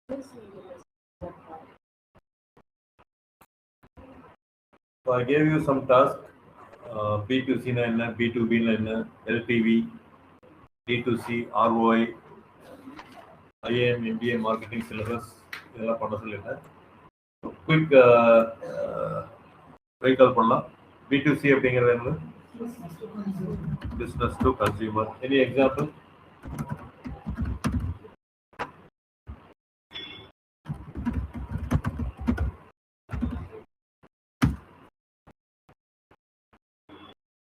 So I gave you some task. B2C na enna, B2B na enna, LTV, D2C, ROI, IAM, MBA, marketing syllabus இதெல்லாம் பண்ண சொல்லியிருந்தேன். Quick recall பண்ணலாம். B2C அப்படிங்கிறது என்ன? Business to consumer. Any example?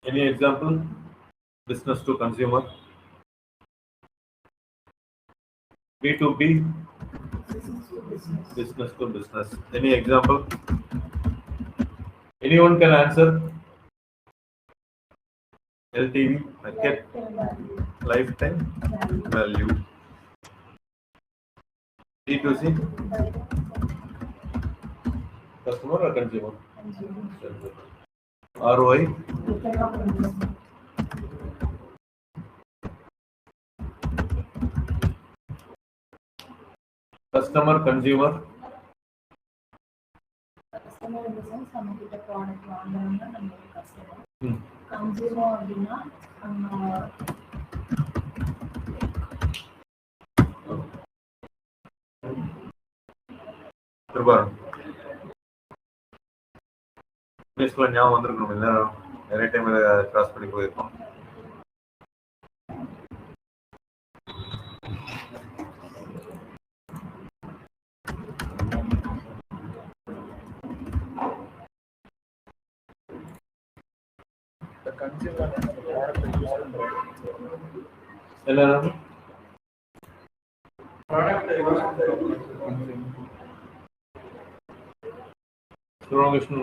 Any example? Business to consumer. B2B. Business to business. Any example? Anyone can answer? LTV, market, lifetime value. D2C, customer or consumer? ROI, customer, consumer. Customer in the sense, நம்ம கிட்ட product வாங்குறாங்க நம்ம customer. Consumer அப்படின்னா ஞாபகம் வந்திருக்கணும். இல்லை நிறைய time cross பண்ணி போயிருக்கோம். எல்லாரும்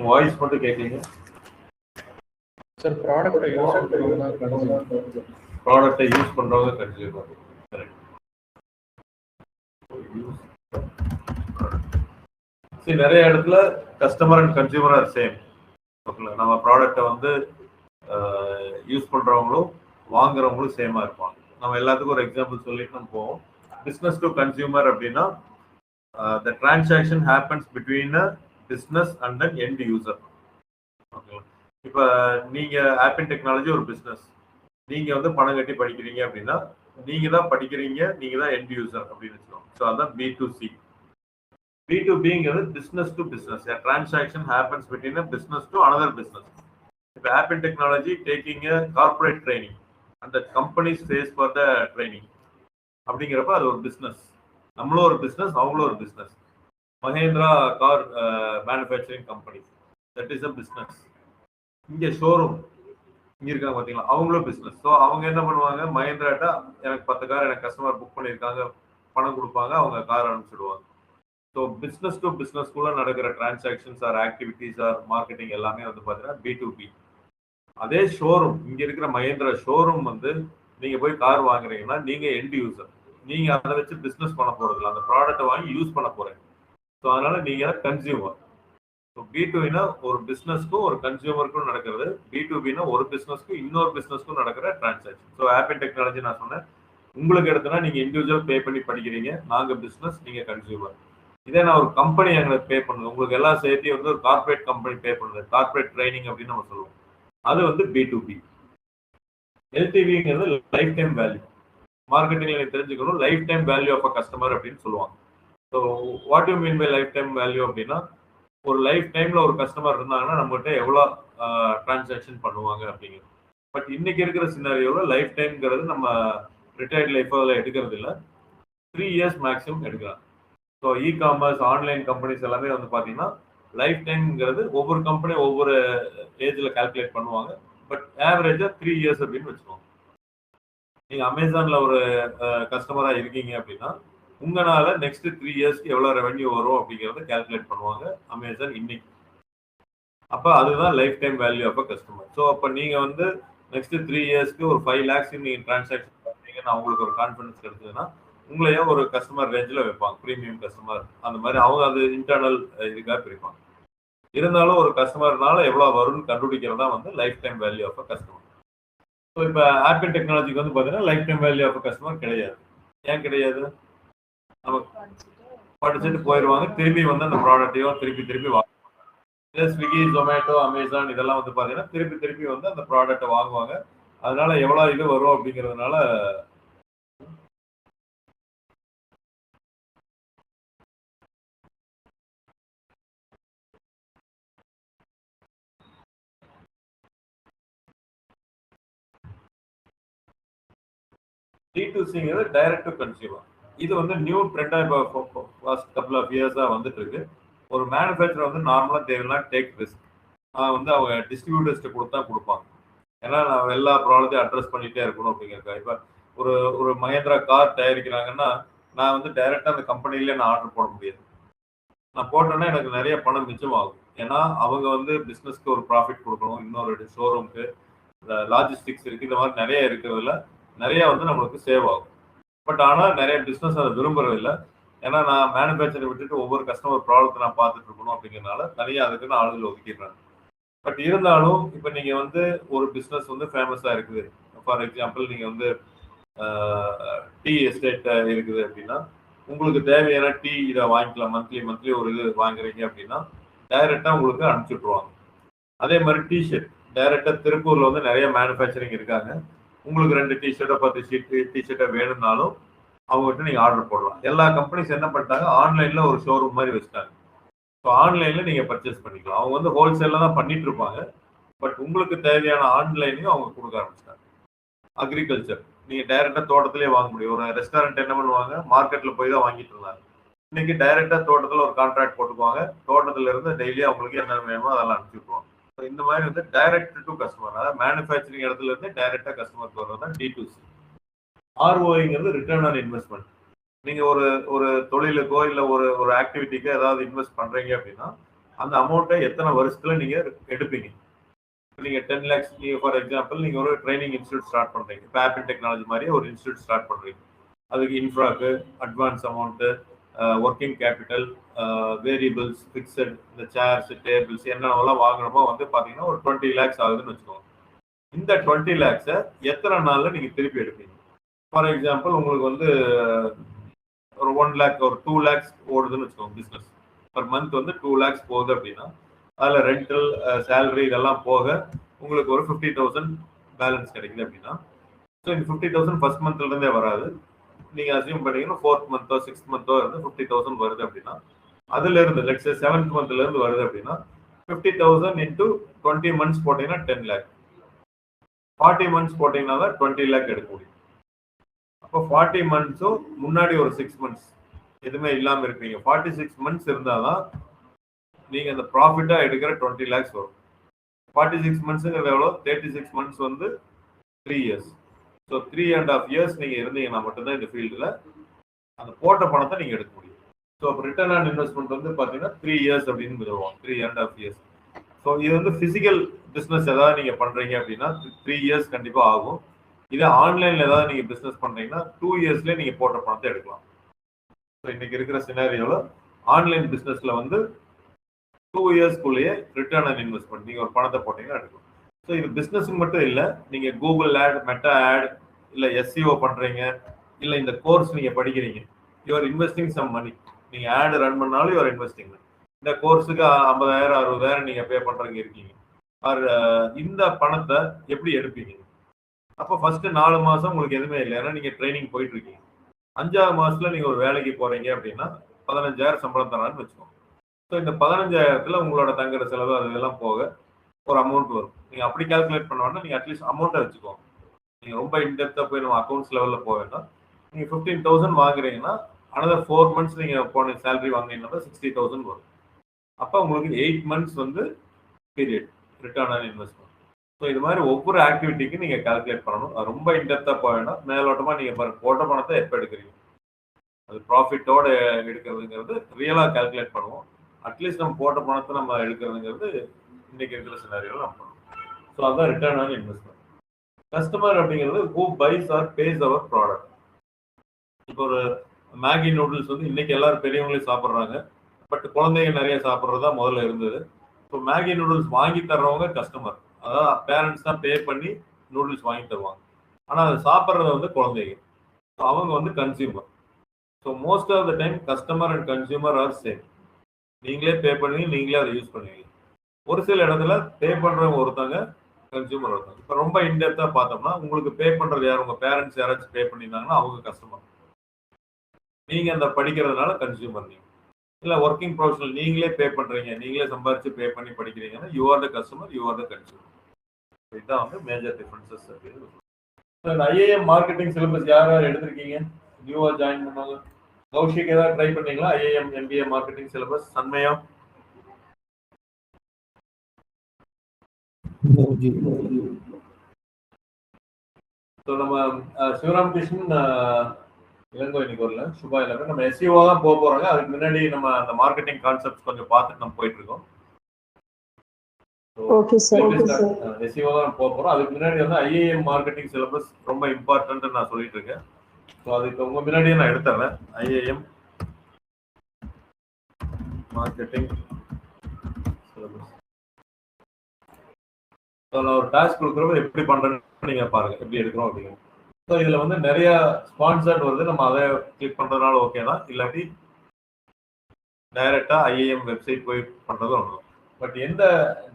வாய்ஸ் மட்டும் கேட்குறீங்க சார். ப்ராடக்ட்டை யூஸ் பண்றவங்க கன்சியூமர். கரெக்ட். சரி, நிறைய இடத்துல customer and consumer are same. ஓகேங்களா? நம்ம ப்ராடக்டை வந்து யூஸ் பண்றவங்களும் வாங்குறவங்களும் சேமா இருப்பாங்க. நம்ம எல்லாத்துக்கும் ஒரு எக்ஸாம்பிள் சொல்லிட்டு நம்ம போவோம். பிஸ்னஸ் டு கன்சியூமர் அப்படின்னா the transaction happens between a business and an end user. ஓகேங்களா? இப்போ நீங்க ஆப்பிள் டெக்னாலஜி ஒரு பிஸ்னஸ், நீங்க வந்து பணம் கட்டி படிக்கிறீங்க அப்படின்னா நீங்க தான் படிக்கிறீங்க, நீங்க தான் எண்ட் யூசர் அப்படின்னு வச்சுக்கோங்க. ஸோ அதான் B2C. B2Bங்கிறது business to business. A transaction happens between a business to another business. இப்போ apple technology taking a corporate training and the companies pays for the training அப்படிங்கிறப்ப அது ஒரு பிஸ்னஸ். நம்மளும் ஒரு பிஸ்னஸ், அவங்களும் ஒரு business. Mahindra car manufacturing company, that is a business. இங்கே showroom இங்கே இருக்காங்க பார்த்தீங்களா, அவங்களும் பிஸ்னஸ். ஸோ அவங்க என்ன பண்ணுவாங்க, மஹேந்திராட்டா எனக்கு 10 கார் எனக்கு கஸ்டமர் புக் பண்ணியிருக்காங்க, பணம் கொடுப்பாங்க, அவங்க கார் அனுப்பிச்சிடுவாங்க. ஸோ பிஸ்னஸ் டு பிஸ்னஸ்குள்ளே நடக்கிற transactions or activities or marketing எல்லாமே வந்து பார்த்தீங்கன்னா B2B. அதே ஷோரூம், இங்கே இருக்கிற மஹேந்திரா ஷோரூம் வந்து நீங்கள் போய் கார் வாங்குறீங்கன்னா நீங்கள் எண்ட் யூசர், நீங்கள் அதை வச்சு பிஸ்னஸ் பண்ண போகிறதில்ல, அந்த ப்ராடக்டை வாங்கி யூஸ் பண்ண போகிறீங்க. ஸோ அதனால நீங்கள் கன்சியூமர். ஸோ B2Bனா ஒரு பிஸ்னஸ்க்கும் ஒரு கன்சியூமருக்கும் நடக்கிறது, B2Bனா ஒரு பிஸ்னஸ்க்கும் இன்னொரு பிஸ்னஸ்க்கும் நடக்கிற டிரான்சாக்ஷன். ஸோ ஆப்பிள் டெக்னாலஜி நான் சொன்னேன், உங்களுக்கு எடுத்தனா நீங்கள் இண்டிவிஜுவல் பே பண்ணி படிக்கிறீங்க, நாங்கள் பிஸ்னஸ், நீங்கள் கன்சியூமர். இதே நான் ஒரு கம்பெனி எங்களுக்கு பே பண்ணுது, உங்களுக்கு எல்லாம் சேர்த்து வந்து ஒரு கார்பரேட் கம்பெனி பே பண்ணுது, கார்பரேட் ட்ரைனிங் அப்படின்னு நம்ம சொல்லுவோம், அது வந்து B2B. LTVங்கிறது லைஃப் டைம் வேல்யூ. மார்க்கெட்டிங்ல எனக்கு தெரிஞ்சுக்கணும், life time value of a customer அப்படின்னு சொல்லுவாங்க. So what you mean by life time value அப்படின்னா, ஒரு லைஃப் டைம்ல ஒரு கஸ்டமர் இருந்தாங்கன்னா நம்மகிட்ட எவ்வளோ டிரான்சாக்ஷன் பண்ணுவாங்க அப்படிங்கிறது. பட் இன்னைக்கு இருக்கிற சினாரியோவில் லைஃப் டைம்ங்கிறது நம்ம ரிட்டையர்ட் லைஃப்பில் எடுக்கிறது இல்லை, 3 years மேக்ஸிமம் எடுக்கலாம். ஸோ இ-காமர்ஸ் ஆன்லைன் கம்பெனிஸ் எல்லாமே வந்து பார்த்தீங்கன்னா லைஃப் டைம்ங்கிறது ஒவ்வொரு கம்பெனி ஒவ்வொரு ஏஜில் கால்குலேட் பண்ணுவாங்க. பட் ஆவரேஜாக 3 years அப்படின்னு வச்சுக்கோங்க. நீங்கள் அமேசானில் ஒரு கஸ்டமராக இருக்கீங்க அப்படின்னா உங்களால் நெக்ஸ்ட் 3 yearsக்கு எவ்வளோ ரெவென்யூ வரும் அப்படிங்கிறத கால்குலேட் பண்ணுவாங்க அமேசான் இன்னைக்கு. அப்போ அதுதான் life time value of a customer. So அப்போ நீங்கள் வந்து நெக்ஸ்ட் 3 yearsக்கு ஒரு 5 lakhs நீங்கள் டிரான்சாக்ஷன் பண்ணுறீங்கன்னு அவங்களுக்கு ஒரு கான்ஃபிடன்ஸ் கிடைச்சதுன்னா உங்களையே ஒரு கஸ்டமர் ரேஞ்சில் வைப்பாங்க, ப்ரீமியம் கஸ்டமர் அந்த மாதிரி. அவங்க அது இன்டர்னல் இதுக்காக பிரிப்பாங்க. இருந்தாலும் ஒரு கஸ்டமர்னால எவ்வளோ வரும்னு கண்டுபிடிக்கிறதா வந்து life time value of a customer. So இப்போ ஆப்பிள் டெக்னாலஜிக்கு வந்து பார்த்தீங்கன்னா life time value of a customer கிடையாது. ஏன் கிடையாது? நமக்கு படிச்சுட்டு போயிடுவாங்க. திரும்பி வந்து அந்த ப்ராடக்ட்டையும் திருப்பி வாங்குவாங்க. ஸ்விக்கி, ஜொமேட்டோ, அமேசான் இதெல்லாம் வந்து பார்த்தீங்கன்னா திருப்பி வந்து அந்த ப்ராடக்ட்டை வாங்குவாங்க. அதனால எவ்வளோ இது வரும் அப்படிங்கிறதுனால D2Cங்கிறது டைரக்ட் டு கன்சியூமர். இது வந்து நியூ ட்ரெண்டா இப்போ லாஸ்ட் கப்புள் ஆஃப் இயர்ஸா வந்துட்டு இருக்கு. ஒரு மேனுஃபேக்சர் வந்து நார்மலா தேவையான டேக் ரிஸ்க். வந்து அவங்க டிஸ்ட்ரிபியூட்டர்ஸ்ட்டு கொடுத்தா கொடுப்பாங்க. ஏன்னா நான் எல்லா ப்ராப்ளத்தையும் அட்ரஸ் பண்ணிட்டே இருக்கணும் அப்படிங்கிறக்கா. இப்போ ஒரு ஒரு மகேந்திரா கார் தயாரிக்கிறாங்கன்னா நான் வந்து டைரக்டா அந்த கம்பெனிலே நான் ஆர்டர் போட முடியாது. நான் போட்டேன்னா எனக்கு நிறைய பணம் மிச்சமாகும். ஏன்னா அவங்க வந்து பிஸ்னஸ்க்கு ஒரு ப்ராஃபிட் கொடுக்கணும். இன்னொரு ஷோரூம்க்கு லாஜிஸ்டிக்ஸ் இருக்கு. இந்த மாதிரி நிறைய இருக்கிறதுல நிறைய வந்து நம்மளுக்கு சேவ் ஆகும். பட் ஆனால் நிறைய பிஸ்னஸ் அதை விரும்புறதில்லை. ஏன்னா நான் மேனுஃபேக்சரை விட்டுட்டு ஒவ்வொரு கஸ்டமர் ப்ராடக்ட் நான் பார்த்துட்டு இருக்கணும் அப்படிங்கிறதுனால தனியாக அதுக்குன்னு ஆளுகள் ஒதுக்கிடுறாங்க. பட் இருந்தாலும் இப்போ நீங்கள் வந்து ஒரு பிஸ்னஸ் வந்து ஃபேமஸாக இருக்குது. ஃபார் எக்ஸாம்பிள் நீங்கள் வந்து டீ எஸ்டேட் இருக்குது அப்படின்னா உங்களுக்கு தேவையான டீ இதை வாங்கிக்கலாம். மந்த்லி ஒரு இது வாங்குறீங்க அப்படின்னா டைரெக்டாக உங்களுக்கு அனுப்பிச்சுட்ருவாங்க. அதே மாதிரி டிஷர்ட் டைரெக்டாக திருப்பூரில் வந்து நிறைய மேனுஃபேக்சரிங் இருக்காங்க. உங்களுக்கு 2 டிஷர்ட்டோ 10 டிஷர்ட்டோ வேணும்னாலும் அவங்ககிட்ட நீங்கள் ஆர்டர் போடலாம். எல்லா கம்பெனிஸ் என்ன பண்ணிட்டாங்க, ஆன்லைனில் ஒரு ஷோரூம் மாதிரி வச்சுட்டாங்க. ஸோ ஆன்லைனில் நீங்கள் பர்ச்சேஸ் பண்ணிக்கலாம். அவங்க வந்து ஹோல்சேலில் தான் பண்ணிட்டு இருப்பாங்க. பட் உங்களுக்கு தேவையான ஆன்லைனையும் அவங்க கொடுக்க ஆரம்பிச்சிட்டாங்க. அக்ரிகல்ச்சர் நீங்கள் டைரெக்டாக தோட்டத்திலே வாங்க முடியும். ஒரு ரெஸ்டாரண்ட் என்ன பண்ணுவாங்க, மார்க்கெட்டில் போய் தான் வாங்கிட்டு இருந்தாங்க. இன்னைக்கு டைரெக்டாக தோட்டத்தில் ஒரு கான்ட்ராக்ட் போட்டுக்குவாங்க. தோட்டத்தில் இருந்து டெய்லி அவங்களுக்கு என்ன வேணுமோ அதெல்லாம் அனுப்பிச்சுடுவாங்க. இந்த மாதிரி வந்து டைரக்ட் டு கஸ்டமர், அதாவது மேனுஃபேக்சரிங் இடத்துல இருந்து டைரக்டா கஸ்டமருக்கு வர்றது தான் D2C. ROIங்கிறது ரிட்டர்ன் ஆன் இன்வெஸ்ட்மெண்ட். நீங்க ஒரு தொழிலுக்கோ இல்லை ஒரு ஆக்டிவிட்டிக்கோ ஏதாவது இன்வெஸ்ட் பண்றீங்க அப்படின்னா அந்த அமௌண்ட்டை எத்தனை வருஷத்துல நீங்க எடுப்பீங்க. நீங்க 10 lakhs, நீங்க ஃபார் எக்ஸாம்பிள் நீங்க ஒரு ட்ரைனிங் இன்ஸ்டியூட் ஸ்டார்ட் பண்றீங்க. இப்போ ஆப்பிள் டெக்னாலஜி மாதிரி ஒரு இன்ஸ்டியூட் ஸ்டார்ட் பண்றீங்க. அதுக்கு இன்ஃப்ராக்கு advance amount, working capital, variables, fixed, இந்த சேர்ஸ், டேபிள்ஸ் என்னென்னலாம் வாங்கணுமோ வந்து பார்த்தீங்கன்னா ஒரு 20 lakhs ஆகுதுன்னு வச்சுக்கோங்க. இந்த 20 lakhs எத்தனை நாளில் நீங்கள் திருப்பி எடுப்பீங்க? ஃபார் எக்ஸாம்பிள் உங்களுக்கு வந்து ஒரு 1 lakh ஒரு 2 lakhs ஓடுதுன்னு வச்சுக்கோங்க. பிஸ்னஸ் பர் மந்த் வந்து 2 lakhs போகுது அப்படின்னா அதில் ரெண்டல், சேலரி இதெல்லாம் போக உங்களுக்கு ஒரு 50,000 பேலன்ஸ் கிடைக்குது அப்படின்னா, ஸோ இந்த 50,000 ஃபர்ஸ்ட் மந்த்லேருந்தே வராது. நீங்கள் அசியூம் பண்ணீங்கன்னா 4th மந்த்தோ 6th மந்த்தோ இருந்து 50,000 வருது அப்படின்னா அதுல இருந்து லெட்ஸ் சே 7th மந்த்ல இருந்து வருது அப்படின்னா 50,000 into 20 months போட்டீங்கன்னா 10 lakh. 40 months போட்டீங்கன்னா தான் 20 lakh எடுக்க முடியும். அப்போ 40 monthsம் முன்னாடி ஒரு 6 months எதுவுமே இல்லாமல் இருப்பீங்க. 46 months இருந்தாதான் நீங்க அந்த ப்ராஃபிட்டா எடுக்கிற 20 lakhs வரும். 46 monthsங்கிறது எவ்வளோ? 36 months வந்து 3 years. ஸோ 3.5 years நீங்க இருந்தீங்கன்னா மட்டும்தான் இந்த ஃபீல்டில் அந்த போட்ட பணத்தை நீங்க எடுக்க முடியும். ஸோ அப்போ ரிட்டர்ன் ஆன் இன்வெஸ்ட்மெண்ட் வந்து பார்த்தீங்கன்னா 3 years அப்படின்னு சொல்லுவோம். 3.5 years. ஸோ இது வந்து பிசிக்கல் பிஸ்னஸ் ஏதாவது நீங்க பண்றீங்க அப்படின்னா 3 years கண்டிப்பா ஆகும். இதே ஆன்லைன்ல ஏதாவது நீங்க பிஸ்னஸ் பண்றீங்கன்னா 2 yearsல நீங்க போட்ட பணத்தை எடுக்கலாம். ஸோ இன்னைக்கு இருக்கிற சினாரியோல ஆன்லைன் பிஸ்னஸ்ல வந்து 2 yearsக்குள்ளேயே ரிட்டர்ன் ஆன் இன்வெஸ்ட்மெண்ட் நீங்க ஒரு பணத்தை போட்டீங்கன்னா எடுக்கலாம். ஸோ இது பிஸ்னஸுக்கு மட்டும் இல்லை, நீங்க கூகுள் ஆட், மெட்டா ஆட், இல்லை SEO பண்றீங்க, இல்லை இந்த கோர்ஸ் நீங்க படிக்கிறீங்க, யூஆர் இன்வெஸ்டிங் சம் மணி. நீங்க ஆட் ரன் பண்ணாலும் யூஆர் இன்வெஸ்டிங். இந்த கோர்ஸுக்கு 50,000 60,000 நீங்க பே பண்றீங்க இருக்கீங்க. இந்த பணத்தை எப்படி எடுப்பீங்க? அப்போ ஃபர்ஸ்ட் 4 மாசம் உங்களுக்கு எதுவுமே இல்லை, ஏன்னா நீங்க ட்ரைனிங் போயிட்டு இருக்கீங்க. 5ஆவது மாசத்துல நீங்க ஒரு வேலைக்கு போறீங்க அப்படின்னா 15,000 சம்பளம் தரான்னு வச்சுக்கோங்க. ஸோ இந்த 15,000த்துல உங்களோட தங்குற செலவு அதெல்லாம் போக ஒரு அமௌண்ட் வரும். நீங்க அப்படி கால்குலேட் பண்ண வேண்டாம், நீங்க அட்லீஸ்ட் அமௌண்ட்டை வச்சுக்கோங்க. நீங்க ரொம்ப இன்டெப்தா போய் நம்ம அக்கௌண்ட்ஸ் லெவல்ல போக வேண்டாம். நீங்க 15,000 வாங்குறீங்கன்னா another 4 months நீங்க போன சேலரி வாங்கினீங்கன்னா 60,000 வரும். அப்போ உங்களுக்கு 8 months வந்து period return on investment. So இது மாதிரி ஒவ்வொரு ஆக்டிவிட்டிக்கு நீங்க கால்குலேட் பண்ணணும். அது ரொம்ப இன்டெப்தா போக வேண்டாம். மேலோட்டமா நீங்க போட்ட பணத்தை எப்போ எடுக்கிறீங்க, அது ப்ராஃபிட்டோட எடுக்கிறதுங்கிறது ரியலா கால்குலேட் பண்ணுவோம். அட்லீஸ்ட் நம்ம போட்ட பணத்தை நம்ம எடுக்கிறதுங்கிறது இன்னைக்கு இருக்கிற சினாரியோல நம்ம பண்ணுவோம். ஸோ அதுதான் ரிட்டர்ன் ஆன் இன்வெஸ்ட்மெண்ட். கஸ்டமர் அப்படிங்கிறது who buys or pays our product. இப்போ ஒரு மேகி நூடுல்ஸ் வந்து இன்னைக்கு எல்லாரும் பெரியவங்களே சாப்பிட்றாங்க. பட் குழந்தைங்க நிறைய சாப்பிட்றதா முதல்ல இருந்தது. ஸோ மேகி நூடுல்ஸ் வாங்கி தர்றவங்க கஸ்டமர், அதாவது பேரண்ட்ஸ் தான் பே பண்ணி நூடுல்ஸ் வாங்கி தருவாங்க. ஆனால் அதை சாப்பிட்றது வந்து குழந்தைங்க, அவங்க வந்து consumer. So most of the time customer and consumer are same. நீங்களே பே பண்ணுவீங்க, நீங்களே அதை யூஸ் பண்ணுவீங்க. ஒரு சில இடத்துல பே பண்றவங்க ஒருத்தங்க, கன்சியூமர் ஒருத்தங்க. இப்போ ரொம்ப இன்டெப்தா பார்த்தோம்னா உங்களுக்கு பே பண்றது யார்? உங்க பேரண்ட்ஸ் யாராச்சும் பே பண்ணியிருந்தாங்கன்னா அவங்க கஸ்டமர். நீங்க அந்த படிக்கிறதுனால கன்சியூமர். நீங்க இல்ல ஒர்க்கிங் ப்ரொஃபஷனல், நீங்களே பே பண்றீங்க, நீங்களே சம்பாரிச்சு பே பண்ணி படிக்கிறீங்கன்னா you are the customer, you are the consumer. இதுதான் வந்து மேஜர் டிஃபரன்சஸ் அப்படின்னு. ஐஏஎம் மார்க்கெட்டிங் சிலபஸ் யார் யார் எடுத்திருக்கீங்க? நியூவா ஜாயின் பண்ணாங்க. கௌஷிக் ஏதாவது ட்ரை பண்ணீங்களா? IAM MBA marketing syllabus. Shanmayam நம்ம சிவராம் கிருஷ்ணன் இளங்கோ இன்னைக்கு வரல, சுபா எல்லாமே நம்ம எஸ்இஓ தான் போக போறாங்க. அதுக்கு முன்னாடி நம்ம அந்த மார்க்கெட்டிங் கான்செப்ட் கொஞ்சம் பார்த்துட்டு நம்ம போயிட்டு இருக்கோம். எஸ்இஓ தான் போக போறோம். அதுக்கு முன்னாடி வந்து ஐஏஎம் மார்க்கெட்டிங் சிலபஸ் ரொம்ப இம்பார்ட்டன்ட் நான் சொல்லிட்டு இருக்கேன். ஸோ அதுக்கு உங்க முன்னாடியே நான் எடுத்துறேன். IAM marketing syllabus. நான் ஒரு டாஸ்க் கொடுக்குறப்ப எப்படி பண்றேன்னு நீங்க பாருங்க, எப்படி எடுக்கிறோம் அப்படின்னு. ஸோ இதுல வந்து நிறைய ஸ்பான்சர்ட் வருது, நம்ம அதை கிளிக் பண்றதுனால ஓகே தான். இல்லாட்டி டைரக்டா ஐஏஎம் வெப்சைட் போய் பண்றது ஒன்று. பட் எந்த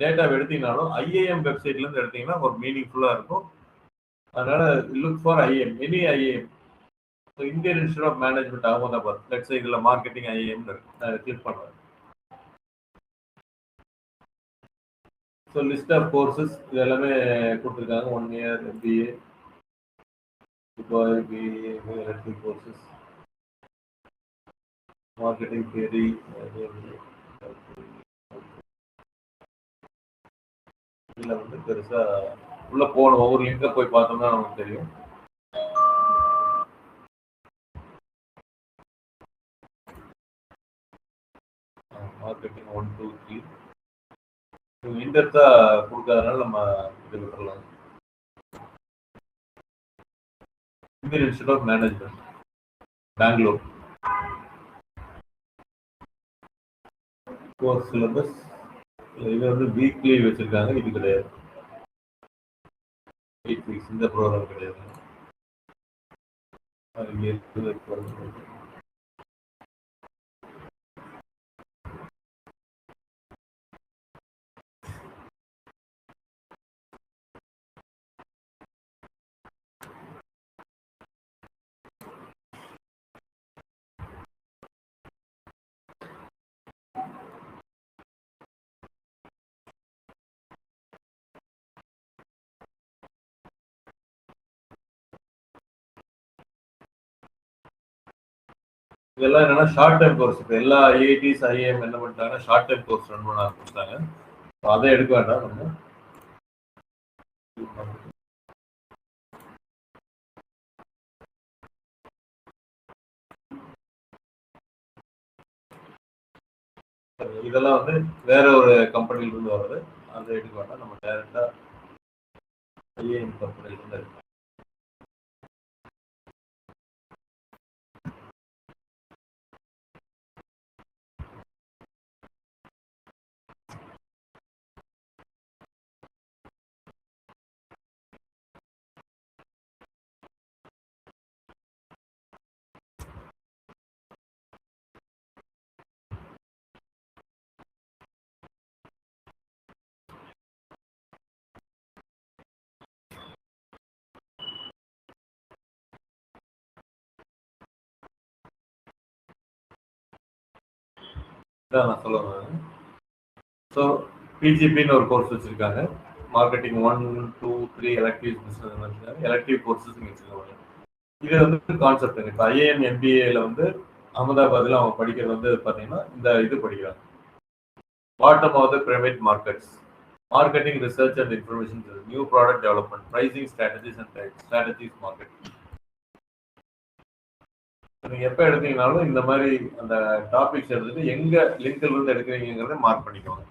டேட்டா எடுத்தீங்கனாலும் ஐஏஎம் வெப்சைட்ல இருந்து எடுத்தீங்கன்னா ஒரு மீனிங்ஃபுல்லா இருக்கும். அதனால look for IIM, any IIM. So Indian Institute of Management Ahmedabad, let's இதுல மார்க்கெட்டிங் ஐஏஎம் நான் கிளிக் பண்றேன். ஸோ லிஸ்ட் ஆஃப் கோர்சஸ் இது எல்லாமே கொடுத்துருக்காங்க. 1 year MBA, electric courses, marketing theory. இதில் வந்து பெருசா உள்ள போகணும். ஒவ்வொரு லிங்கை போய் பார்த்தோம்னா நமக்கு தெரியும். மார்க்கெட்டிங் 1, 2, 3 இன்டெப்தா கொடுக்காதனால நம்ம இது விட்டுறலாம். Indian Institute of Management Bangalore course syllabus. இது வந்து வீக்லி வச்சிருக்காங்க, இது கிடையாது. 8 weeks இந்த ப்ரோக்ராம் கிடையாது. இதெல்லாம் என்னன்னா ஷார்ட் டைம் கோர்ஸ். இப்போ எல்லா ஐஐடிஸ் ஐஏஎம் என்ன பண்ணிட்டாங்கன்னா ஷார்ட் டைம் கோர்ஸ் ரன் பண்ண ஆரம்பிச்சிட்டாங்க. அதை எடுக்க வேண்டாம். நம்ம இதெல்லாம் வந்து வேற ஒரு கம்பெனில இருந்து வர்றது, அதை எடுக்க வேண்டாம். நம்ம டைரக்டா ஐஏஎம் கம்பெனில இருந்து எடுக்கலாம். நான் சொல்லுவேன். ஸோ பிஜிபின்னு ஒரு கோர்ஸ் வச்சிருக்காங்க. மார்க்கெட்டிங் 1, 2, 3 எலக்டிவ் பிஸ்னஸ் வச்சிருக்காங்க. எலக்டிவ் கோர்சஸ் வச்சிருக்காங்க. இது வந்து கான்செப்ட். இப்போ ஐஏஎம் எம்பிஏல வந்து அகமதாபாத்ல அவங்க படிக்கிறது வந்து பார்த்தீங்கன்னா இந்த இது படிக்கிறாங்க. Bottom of the pyramid markets, marketing research and information, new product development, pricing strategies and strategies marketing. நீங்க எப்ப எடுத்தீங்கனாலும் இந்த மாதிரி அந்த டாபிக்ஸ் எடுத்துட்டு எங்க லிங்க்ல இருந்து எடுக்கிறீங்கிறத மார்க் பண்ணிக்கோங்க.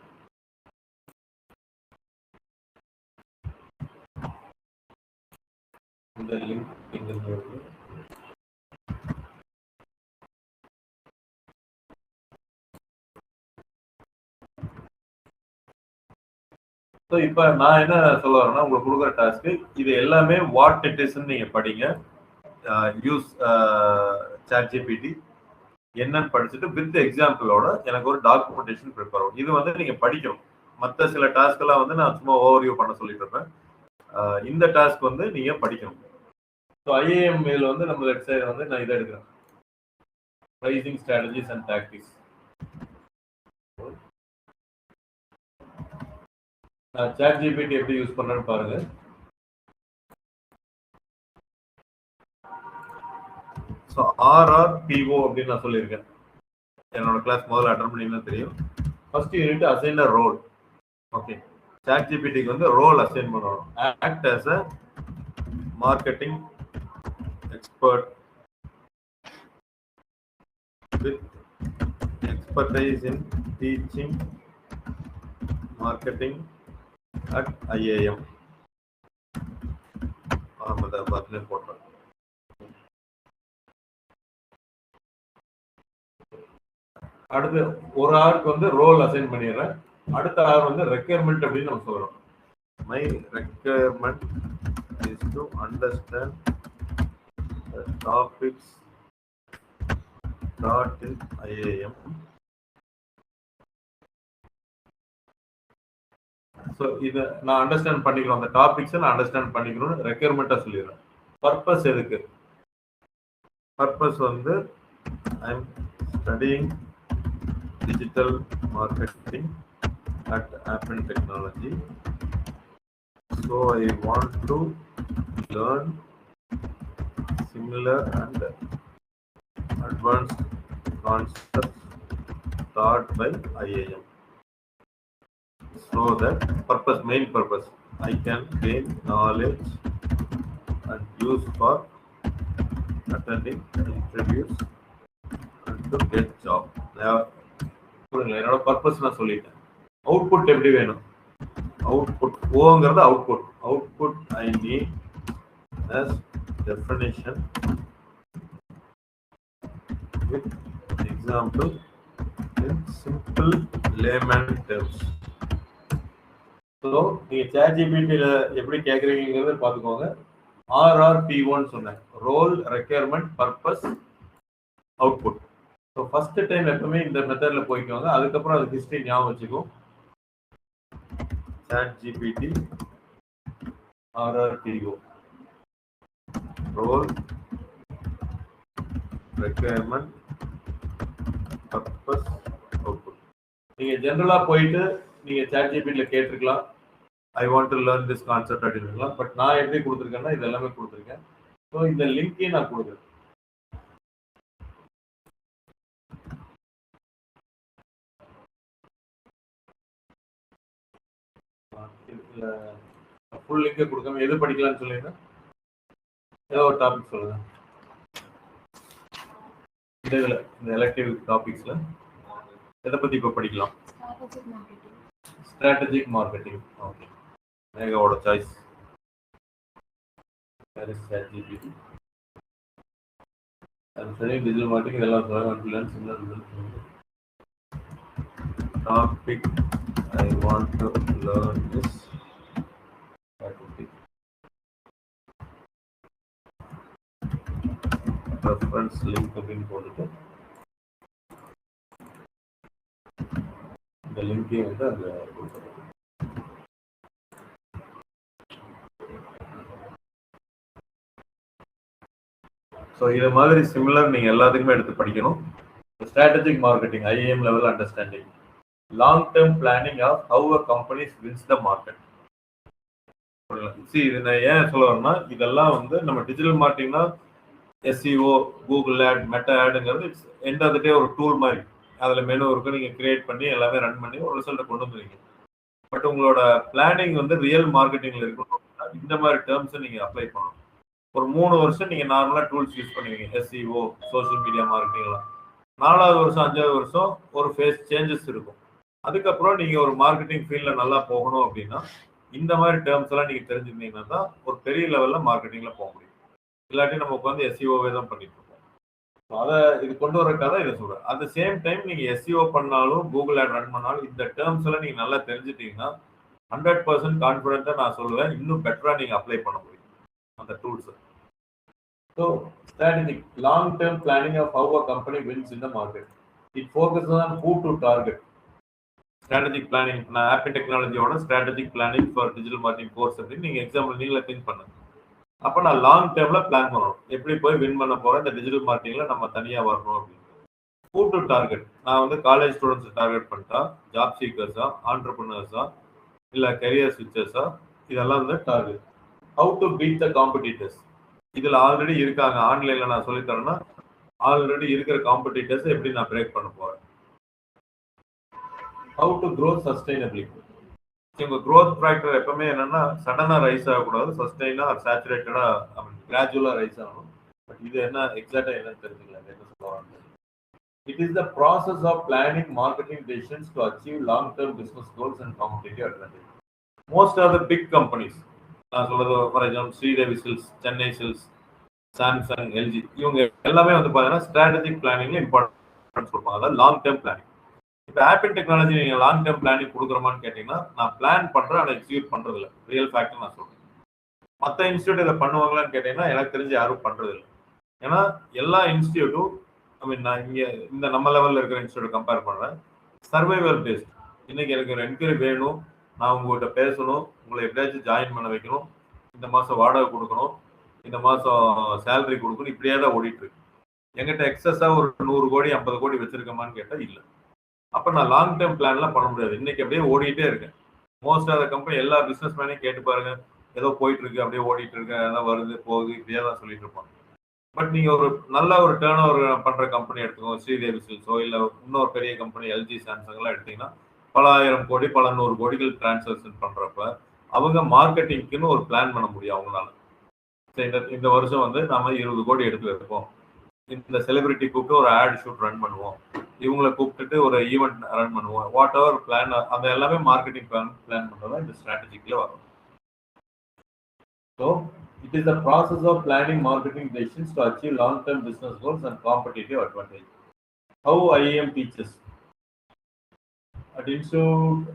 இந்த லிங்க் எங்க இருந்து வருது? ஸோ இப்போ நான் என்ன சொல்ல வரேன்னா, உங்களுக்கு கொடுக்குற டாஸ்க்கு இது எல்லாமே வாட் இட் இஸ்ன்னு நீங்க படிங்க. யூஸ் ChatGPT என்னன்னு படிச்சுட்டு வித் எக்ஸாம்பிளோட எனக்கு ஒரு டாக்குமெண்டேஷன் ப்ரிப்பேர் ஆகும். இது வந்து நீங்க படிக்கணும். மற்ற சில டாஸ்க் எல்லாம் வந்து நான் சும்மா ஓவர்வியூ பண்ண சொல்லிட்டு இருப்பேன். இந்த டாஸ்க் வந்து நீங்க படிக்கணும். ஸோ ஐஏஎம் இதில் வந்து நம்ம லெட் சைடு வந்து நான் இதை எடுக்கிறேன், ப்ரைசிங் ஸ்ட்ராட்டஜிஸ் அண்ட் டாக்டிக்ஸ். நான் ChatGPT எப்படி யூஸ் பண்றேன்னு பாருங்க. ஸோ RRPO அப்படின்னு நான் சொல்லியிருக்கேன். என்னோட கிளாஸ் முதல்ல அட்டன் பண்ணிங்கன்னா தெரியும். First unit assign a role. Okay, ChatGPTக்கு வந்து ரோல் அசைன் பண்ணணும். Act as a marketing expert with expertise in teaching marketing at IIM அகமதாபாத்ல போட்டோம். அடுத்து ஒரு ஆருக்கு வந்து ரோல் அசைன் பண்ணிடுறேன். அடுத்த ஆர் வந்து ரெக்யர்மெண்ட் அப்படின்னு நம்ம சொல்றோம். My requirement is to understand the topics taught in IIM. So இதை நான் அண்டர்ஸ்டாண்ட் பண்ணிக்கிறோம், அந்த டாபிக்ஸை நான் அண்டர்ஸ்டாண்ட் பண்ணிக்கணும்னு ரெக்யர்மெண்ட்டாக சொல்லிடுறேன். பர்பஸ் எதுக்கு? பர்பஸ் வந்து I am studying digital marketing at apple technology. So I want to learn similar and advanced concepts taught by IIM. So that purpose, main purpose, I can gain knowledge and use for attending interviews and to get job. என்னோட purpose நான் சொல்லிட்டேன். Output எப்படி வேணும்? Output ஓங்கிறது output. Output I need as definition with example in simple layman terms. So நீங்கள் ChatGPTல எப்படி கேட்குறீங்கிறத பார்த்துக்கோங்க. RRP1 சொன்னேன், role, requirement, purpose, output. So first time எப்பவுமே இந்த மெத்தடில் போய்க்கோங்க. அதுக்கப்புறம் அது ஹிஸ்ட்ரி ஞாபகம் வச்சுக்கும். ChatGPT RRPO, role, requirement, purpose, output. நீங்கள் ஜென்ரலாக போயிட்டு நீங்கள் ChatGPTல கேட்டிருக்கலாம், I want to learn this concept அப்படின்னு. பட் நான் எப்படி கொடுத்துருக்கேன்னா இது எல்லாமே கொடுத்துருக்கேன். ஸோ இந்த லிங்கையும் நான் கொடுக்குறேன். ஃபுல் லிங்கை கொடுக்காம எது படிக்கலாம்னு சொல்லுங்க, ஏதோ ஒரு டாபிக் சொல்லுங்க. இந்த எலக்டிவ் டாபிக்ஸ்ல எதை பத்தி இப்போ படிக்கலாம்? Strategic marketing. ஓகே, மேகாவோட சாய்ஸ். ChatGPT டிஜிட்டல் மார்க்கெட்டிங் இதெல்லாம் topic I want to learn this reference link அப்படின்னு போட்டுட்டு இந்த லிங்கையும் வந்து அங்கே கொடுத்துருவோம். ஸோ இது மாதிரி சிமிலர் நீங்கள் எல்லாத்துக்குமே எடுத்து படிக்கணும். ஸ்ட்ராட்டஜிக் மார்க்கெட்டிங், ஐஏஎம் level understanding, long term planning of how a companies wins the market. இது நான் ஏன் சொல்ல வரேன்னா, இதெல்லாம் வந்து நம்ம டிஜிட்டல் மார்க்கெட்டிங்னா SEO, கூகுள் ஆட், மெட்டா ஆடுங்கிறது it's end of the day ஒரு டூல் மாதிரி. அதில் மெனு இருக்கும், நீங்கள் கிரியேட் பண்ணி எல்லாமே ரன் பண்ணி ஒரு ரிசல்ட்டை கொண்டு வந்துருவீங்க. பட் உங்களோட பிளானிங் வந்து ரியல் மார்க்கெட்டிங்கில் இருக்கணும் அப்படின்னா இந்த மாதிரி டேர்ம்ஸை நீங்கள் அப்ளை பண்ணணும். ஒரு 3 வருஷம் நீங்கள் நார்மலாக டூல்ஸ் யூஸ் பண்ணுவீங்க, SEO, சோஷியல் மீடியா மார்க்கெட்டிங்லாம். 4வது வருஷம் 5வது வருஷம் ஒரு ஃபேஸ் சேஞ்சஸ் இருக்கும். அதுக்கப்புறம் நீங்கள் ஒரு மார்க்கெட்டிங் ஃபீல்டில் நல்லா போகணும் அப்படின்னா இந்த மாதிரி டேர்ம்ஸ் எல்லாம் நீங்கள் தெரிஞ்சுக்கிட்டீங்கன்னா தான் ஒரு பெரிய லெவலில் மார்க்கெட்டிங்கில் போக முடியும். இல்லாட்டி நம்ம உட்காந்து SEOவே தான் பண்ணிட்டு இருக்கோம். அதை இது கொண்டு வரக்காக இதை சொல்கிறேன். அட் த சேம் டைம் நீங்கள் SEO பண்ணாலும் கூகுள் ஆட் ரன் பண்ணாலும் இந்த டேர்ம்ஸ் எல்லாம் நீங்கள் நல்லா தெரிஞ்சுட்டீங்கன்னா 100% கான்ஃபிடென்ட்டாக நான் சொல்லுவேன் இன்னும் பெட்டராக நீங்கள் அப்ளை பண்ண முடியும் அந்த டூல்ஸை. So strategic long-term planning of how a company wins in the market. It focuses on who to target. Strategic planning, நான் apple டெக்னாலஜியோட strategic planning for digital marketing course அப்படின்னு நீங்க எக்ஸாம்பிள் நீங்களே திங்க் பண்ணுங்க. அப்ப நான் லாங் டேர்ம்ல பிளான் பண்ணணும், எப்படி போய் வின் பண்ண போறேன் இந்த டிஜிட்டல் மார்க்கெட்டிங்ல நம்ம தனியா வரணும் அப்படின்னு. ஹூ டு டார்கெட், நான் வந்து காலேஜ் ஸ்டூடெண்ட்ஸ் டார்கெட் பண்ணிட்டா, ஜாப் சீக்கர்ஸா, ஆண்டர்பிரினர்ஸா, இல்ல கரியர் ஸ்விட்சர்ஸா, இதெல்லாம் வந்து டார்கெட். How to beat the competitors, இதுல ஆல்ரெடி இருக்காங்க, ஆன்லைன்ல நான் சொல்லி தரேன்னா ஆல்ரெடி இருக்கிற காம்படிட்டர்ஸ் எப்படி நான் பிரேக் பண்ண போறேன். ஹவு டு க்ரோ சஸ்டைனபிளி, உங்க க்ரோத் ஃபேக்டர் எப்பவுமே என்னன்னா சடனா ரைஸ் ஆகக்கூடாது, சஸ்டைனா சேச்சுரேட்டடா கிராஜுவலா ரைஸ் ஆகணும். பட் இது என்ன எக்ஸாக்டா என்னன்னு தெரிஞ்சுக்கல, என்ன சொல்லுவாங்க. It is the process of planning marketing decisions to achieve long-term business goals and competitive advantage. Most of the big companies, நான் சொல்றது for example Sridevi silks, Chennai silks, Samsung, LG, இவங்க எல்லாமே வந்து பார்த்தீங்கன்னா ஸ்ட்ராட்டஜிக் பிளானிங்ல இம்பார்ட்டன்ஸ் கொடுப்பாங்க, அதாவது லாங் டேர்ம் பிளானிங். இப்போ apple technology நீங்கள் லாங் டேர்ம் பிளானிங் கொடுக்குறோமான்னு கேட்டீங்கன்னா நான் பிளான் பண்ணுறேன், அதை எக்ஸிக்யூட் பண்ணுறது இல்லை. ரியல் ஃபேக்ட் நான் சொல்றேன். மற்ற இன்ஸ்டியூட் இதை பண்ணுவாங்களான்னு கேட்டீங்கன்னா எனக்கு தெரிஞ்சு யாரும் பண்றது இல்லை. ஏன்னா எல்லா இன்ஸ்டியூட்டும் நான் இங்கே இந்த நம்ம லெவலில் இருக்கிற இன்ஸ்டியூட் கம்பேர் பண்ணுறேன், சர்வைவல் பேஸ்ட். இன்னைக்கு எனக்கு ஒரு என்கொயரி வேணும், நான் உங்கள்கிட்ட பேசணும், உங்களை எப்படியாச்சும் ஜாயின் பண்ண வைக்கணும், இந்த மாதம் வாடகை கொடுக்கணும், இந்த மாதம் சேலரி கொடுக்கணும், இப்படியே தான் ஓடிட்டு இருக்கு. எங்கிட்ட எக்ஸஸாக ஒரு 100 கோடி 50 கோடி வச்சிருக்கமான்னு கேட்டால் இல்லை. அப்போ நான் லாங் டேர்ம் பிளான்லாம் பண்ண முடியாது. இன்னைக்கு அப்படியே ஓடிட்டே இருக்கேன். மோஸ்ட் ஆஃப் த கம்பெனி எல்லா பிஸ்னஸ் மேனையும் கேட்டு பாருங்க, ஏதோ போயிட்டு இருக்கு, அப்படியே ஓடிட்டு இருக்கு, அதான் வருது போகுது, இப்படியே தான் சொல்லிட்டு இருப்பாங்க. பட் நீங்க ஒரு நல்ல ஒரு டேர்ன் ஓவர் பண்ற கம்பெனி எடுத்துக்கோங்க, ஸ்ரீதேவி சில்ஸோ இல்ல இன்னொரு பெரிய கம்பெனி எல்ஜி, சாம்சங் எல்லாம் எடுத்தீங்கன்னா பல ஆயிரம் கோடி பல 100 கோடிகள் டிரான்சாக்ஷன் பண்றப்ப அவங்க மார்க்கெட்டிங்க்குன்னு ஒரு பிளான் பண்ண முடியும் அவங்களால. இந்த வருஷம் வந்து நாம 20 கோடி எடுத்து வைப்போம், இந்த செலிபிரிட்டி கூப்பிட்டு ஒரு ஆட் ஷூட் ரன் பண்ணுவோம், இவங்களை கூப்பிட்டுட்டு ஒரு ஈவெண்ட் ரன் பண்ணுவோம், வாட் எவர் பிளான், அந்த எல்லாமே மார்க்கெட்டிங் பிளான் பண்றதா இந்த ஸ்ட்ராட்டஜிக்ல வரும். So it is the process of planning marketing decisions to achieve long-term business goals and competitive advantage. How IIM teaches? At Institute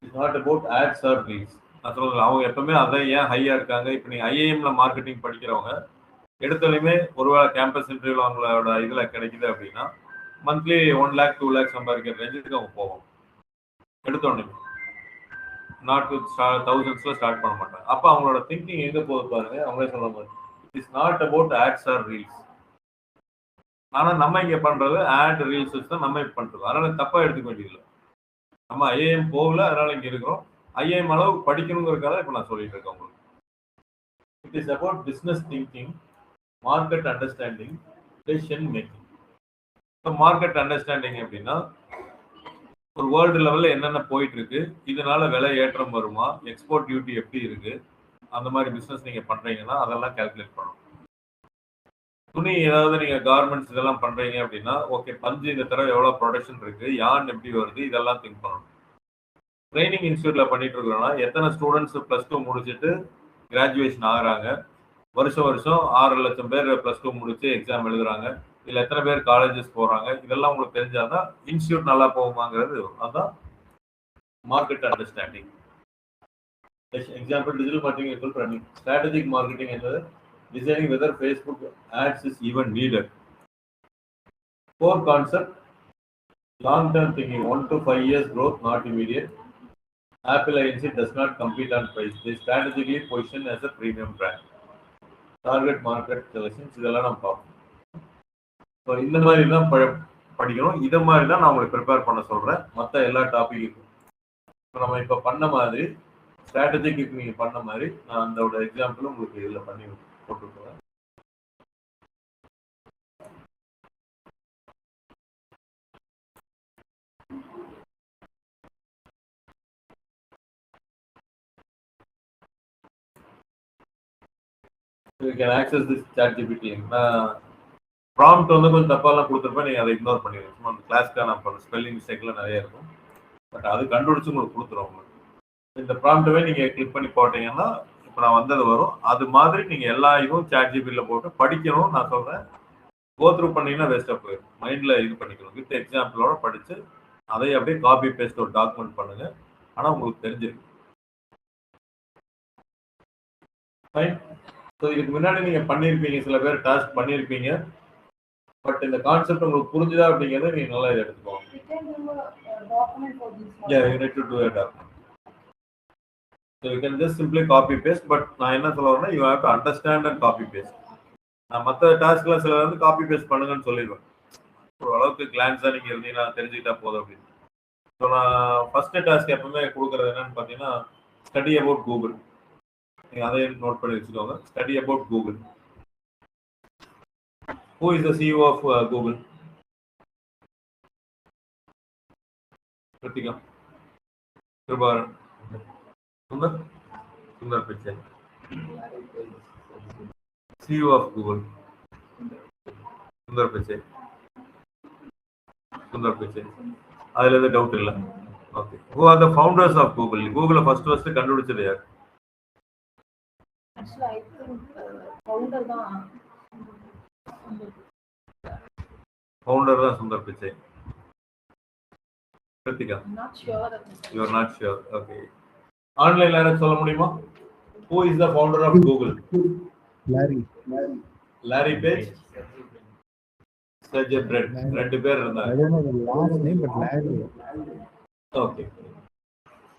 is not about ads or reels. அவங்க எப்பவுமே அதை ஏன் ஹையா இருக்காங்க. இப்போ நீங்க ஐஏஎம்ல மார்க்கெட்டிங் படிக்கிறவங்க எடுத்தாலுமே ஒருவேளை கேம்பஸ் இன்டர்வியூல அவங்களோட இதுல கிடைக்குது அப்படின்னா மந்த்லி 1 lakh 2 lakh சம்பாதிக்கிற ரேஞ்சுக்கு அவங்க போவோம். எடுத்தோடனே நாட் வித் தௌசண்ட்ஸ்ல ஸ்டார்ட் பண்ண மாட்டாங்க. அப்ப அவங்களோட திங்கிங் எங்க போகுது பாருங்க. அவங்களே சொல்ல மாதிரி it is not about ads or reels. ஆனா நம்ம இங்க பண்றது ஆட் ரீல்ஸ் தான் நம்ம இப்ப பண்றோம். அதனால தப்பா எடுத்துக்க வேண்டியதில்லை. நம்ம ஐஏஎம் போகல, அதனால இங்க இருக்கிறோம். ஐஏஎம் அளவு படிக்கணுங்கிறதுக்காக இப்ப நான் சொல்லிட்டு இருக்கேன் உங்களுக்கு. It is about business thinking, market understanding, decision making. இப்போ மார்க்கெட் அண்டர்ஸ்டாண்டிங் அப்படின்னா ஒரு வேர்ல்டு லெவலில் என்னென்ன போயிட்டு இருக்கு, இதனால விலை ஏற்றம் வருமா, எக்ஸ்போர்ட் டியூட்டி எப்படி இருக்கு, அந்த மாதிரி பிஸ்னஸ் நீங்க பண்றீங்கன்னா அதெல்லாம் கால்குலேட் பண்ணணும். துணி ஏதாவது நீங்க கார்மெண்ட்ஸ் இதெல்லாம் பண்றீங்க அப்படின்னா ஓகே, பஞ்சு இந்த தடவை எவ்வளவு ப்ரொடக்ஷன் இருக்கு, யான் எப்படி வருது, இதெல்லாம் திங்க் பண்ணணும். ட்ரைனிங் இன்ஸ்டியூட்ல பண்ணிட்டு இருக்கிறோம்னா எத்தனை ஸ்டூடெண்ட்ஸ் +2 முடிச்சுட்டு கிராஜுவேஷன் ஆகுறாங்க, வருஷம் 6 லட்சம் பேர் +2 முடிச்சு எக்ஸாம் எழுதுறாங்க, இல்ல எத்தனை பேர் காலேஜஸ் போறாங்க, இதெல்லாம் உங்களுக்கு தெரிஞ்சாதான் இன்ஸ்டியூட் நல்லா போகுமாங்கிறது. அதுதான் market understanding. Example digital marketing running. Strategic marketing என்பது designing whether Facebook ads is even needed. Core concept long term thinking, 1 to 5 years growth, not immediate. Apple Inc. does not compete on price. They strategically position as a premium brand. Target market selections, இதெல்லாம் நம்ம பார்ப்போம். So இந்த மாதிரி தான் படிக்கணும். இதை மாதிரி தான் நான் உங்களுக்கு ப்ரிப்பேர் பண்ண சொல்கிறேன் மற்ற எல்லா டாப்பிக்கும். இப்போ நம்ம இப்போ பண்ண மாதிரி ஸ்ட்ராட்டஜிக்கு நீங்கள் பண்ண மாதிரி நான் அதோட எக்ஸாம்பிளும் உங்களுக்கு இதில் பண்ணி போட்டுருக்கேன். You can access this ChatGPT. Prompt வந்து கொஞ்சம் தப்பாலாம் கொடுத்துருப்பேன், நீங்கள் அதை இக்னோர் பண்ணிடுங்க. சும்மா அந்த கிளாஸ்க்காக நான் பண்ணுறேன், ஸ்பெல்லிங் மிஸ்டேக்லாம் நிறைய இருக்கும். பட் அது கண்டுபிடிச்சு உங்களுக்கு கொடுத்துருவோம். உங்களுக்கு இந்த ப்ராம்ப்டவே நீங்கள் கிளிக் பண்ணி போட்டீங்கன்னா இப்போ நான் வந்தது வரும். அது மாதிரி நீங்கள் எல்லா இதுவும் ChatGPTல போட்டு படிக்கணும். நான் சொல்கிறேன், கோத்ரூ பண்ணிங்கன்னா வேஸ்ட்டாக போயிடும். மைண்டில் இது பண்ணிக்கணும். வித் எக்ஸாம்பிளோட படித்து அதை அப்படியே காப்பி பேஸ்ட் ஒரு டாக்குமெண்ட் பண்ணுங்கள். ஆனால் உங்களுக்கு தெரிஞ்சிருக்கு. ஃபைன். ஸோ இதுக்கு முன்னாடி நீங்க பண்ணியிருப்பீங்க, சில பேர் டாஸ்க் பண்ணியிருப்பீங்க. பட் இந்த கான்செப்ட் உங்களுக்கு புரிஞ்சுதா அப்படிங்கிறத நீங்க நல்லா இதை எடுத்துக்கோங்க. We can do a document for this. Yeah, you need to do a document. So you can just simply copy paste, but நான் என்ன சொல்ல வரேன்னா you have to understand and copy paste. நான் மற்ற டாஸ்க்ல சில வந்து காப்பி பேஸ்ட் பண்ணுங்கன்னு சொல்லிடுவேன். ஒரு அளவுக்கு கிளான்ஸா நீங்க இருந்தீங்கன்னா தெரிஞ்சுக்கிட்டா போதும் அப்படின்னு. ஸோ நான் ஃபர்ஸ்ட் டாஸ்க் எப்பவுமே கொடுக்குறது என்னன்னு பார்த்தீங்கன்னா ஸ்டடி அபவுட் கூகுள். நீங்கள் அதையும் நோட் பண்ணி வச்சுக்கோங்க. Study about Google. Who is the CEO of Google? Kritika. Kribharan. Sundar Pichai. CEO of Google. Sundar Pichai. அதில் எதுவும் டவுட் இல்லை. Okay. Who are the founders of Google? Google first கண்டுபிடிச்சது யார்? Actually, I think founder தான். Founder தான் Sundar Pichai. Kiruthika. I'm not sure. You are not sure. Okay. ஆன்லைன்ல யாராவது சொல்ல முடியுமா? Who is the founder of Google? Larry Page. Sergey Brin. ரெண்டு பேர் இருந்தாங்க. I don't know the last name, but Larry. Okay.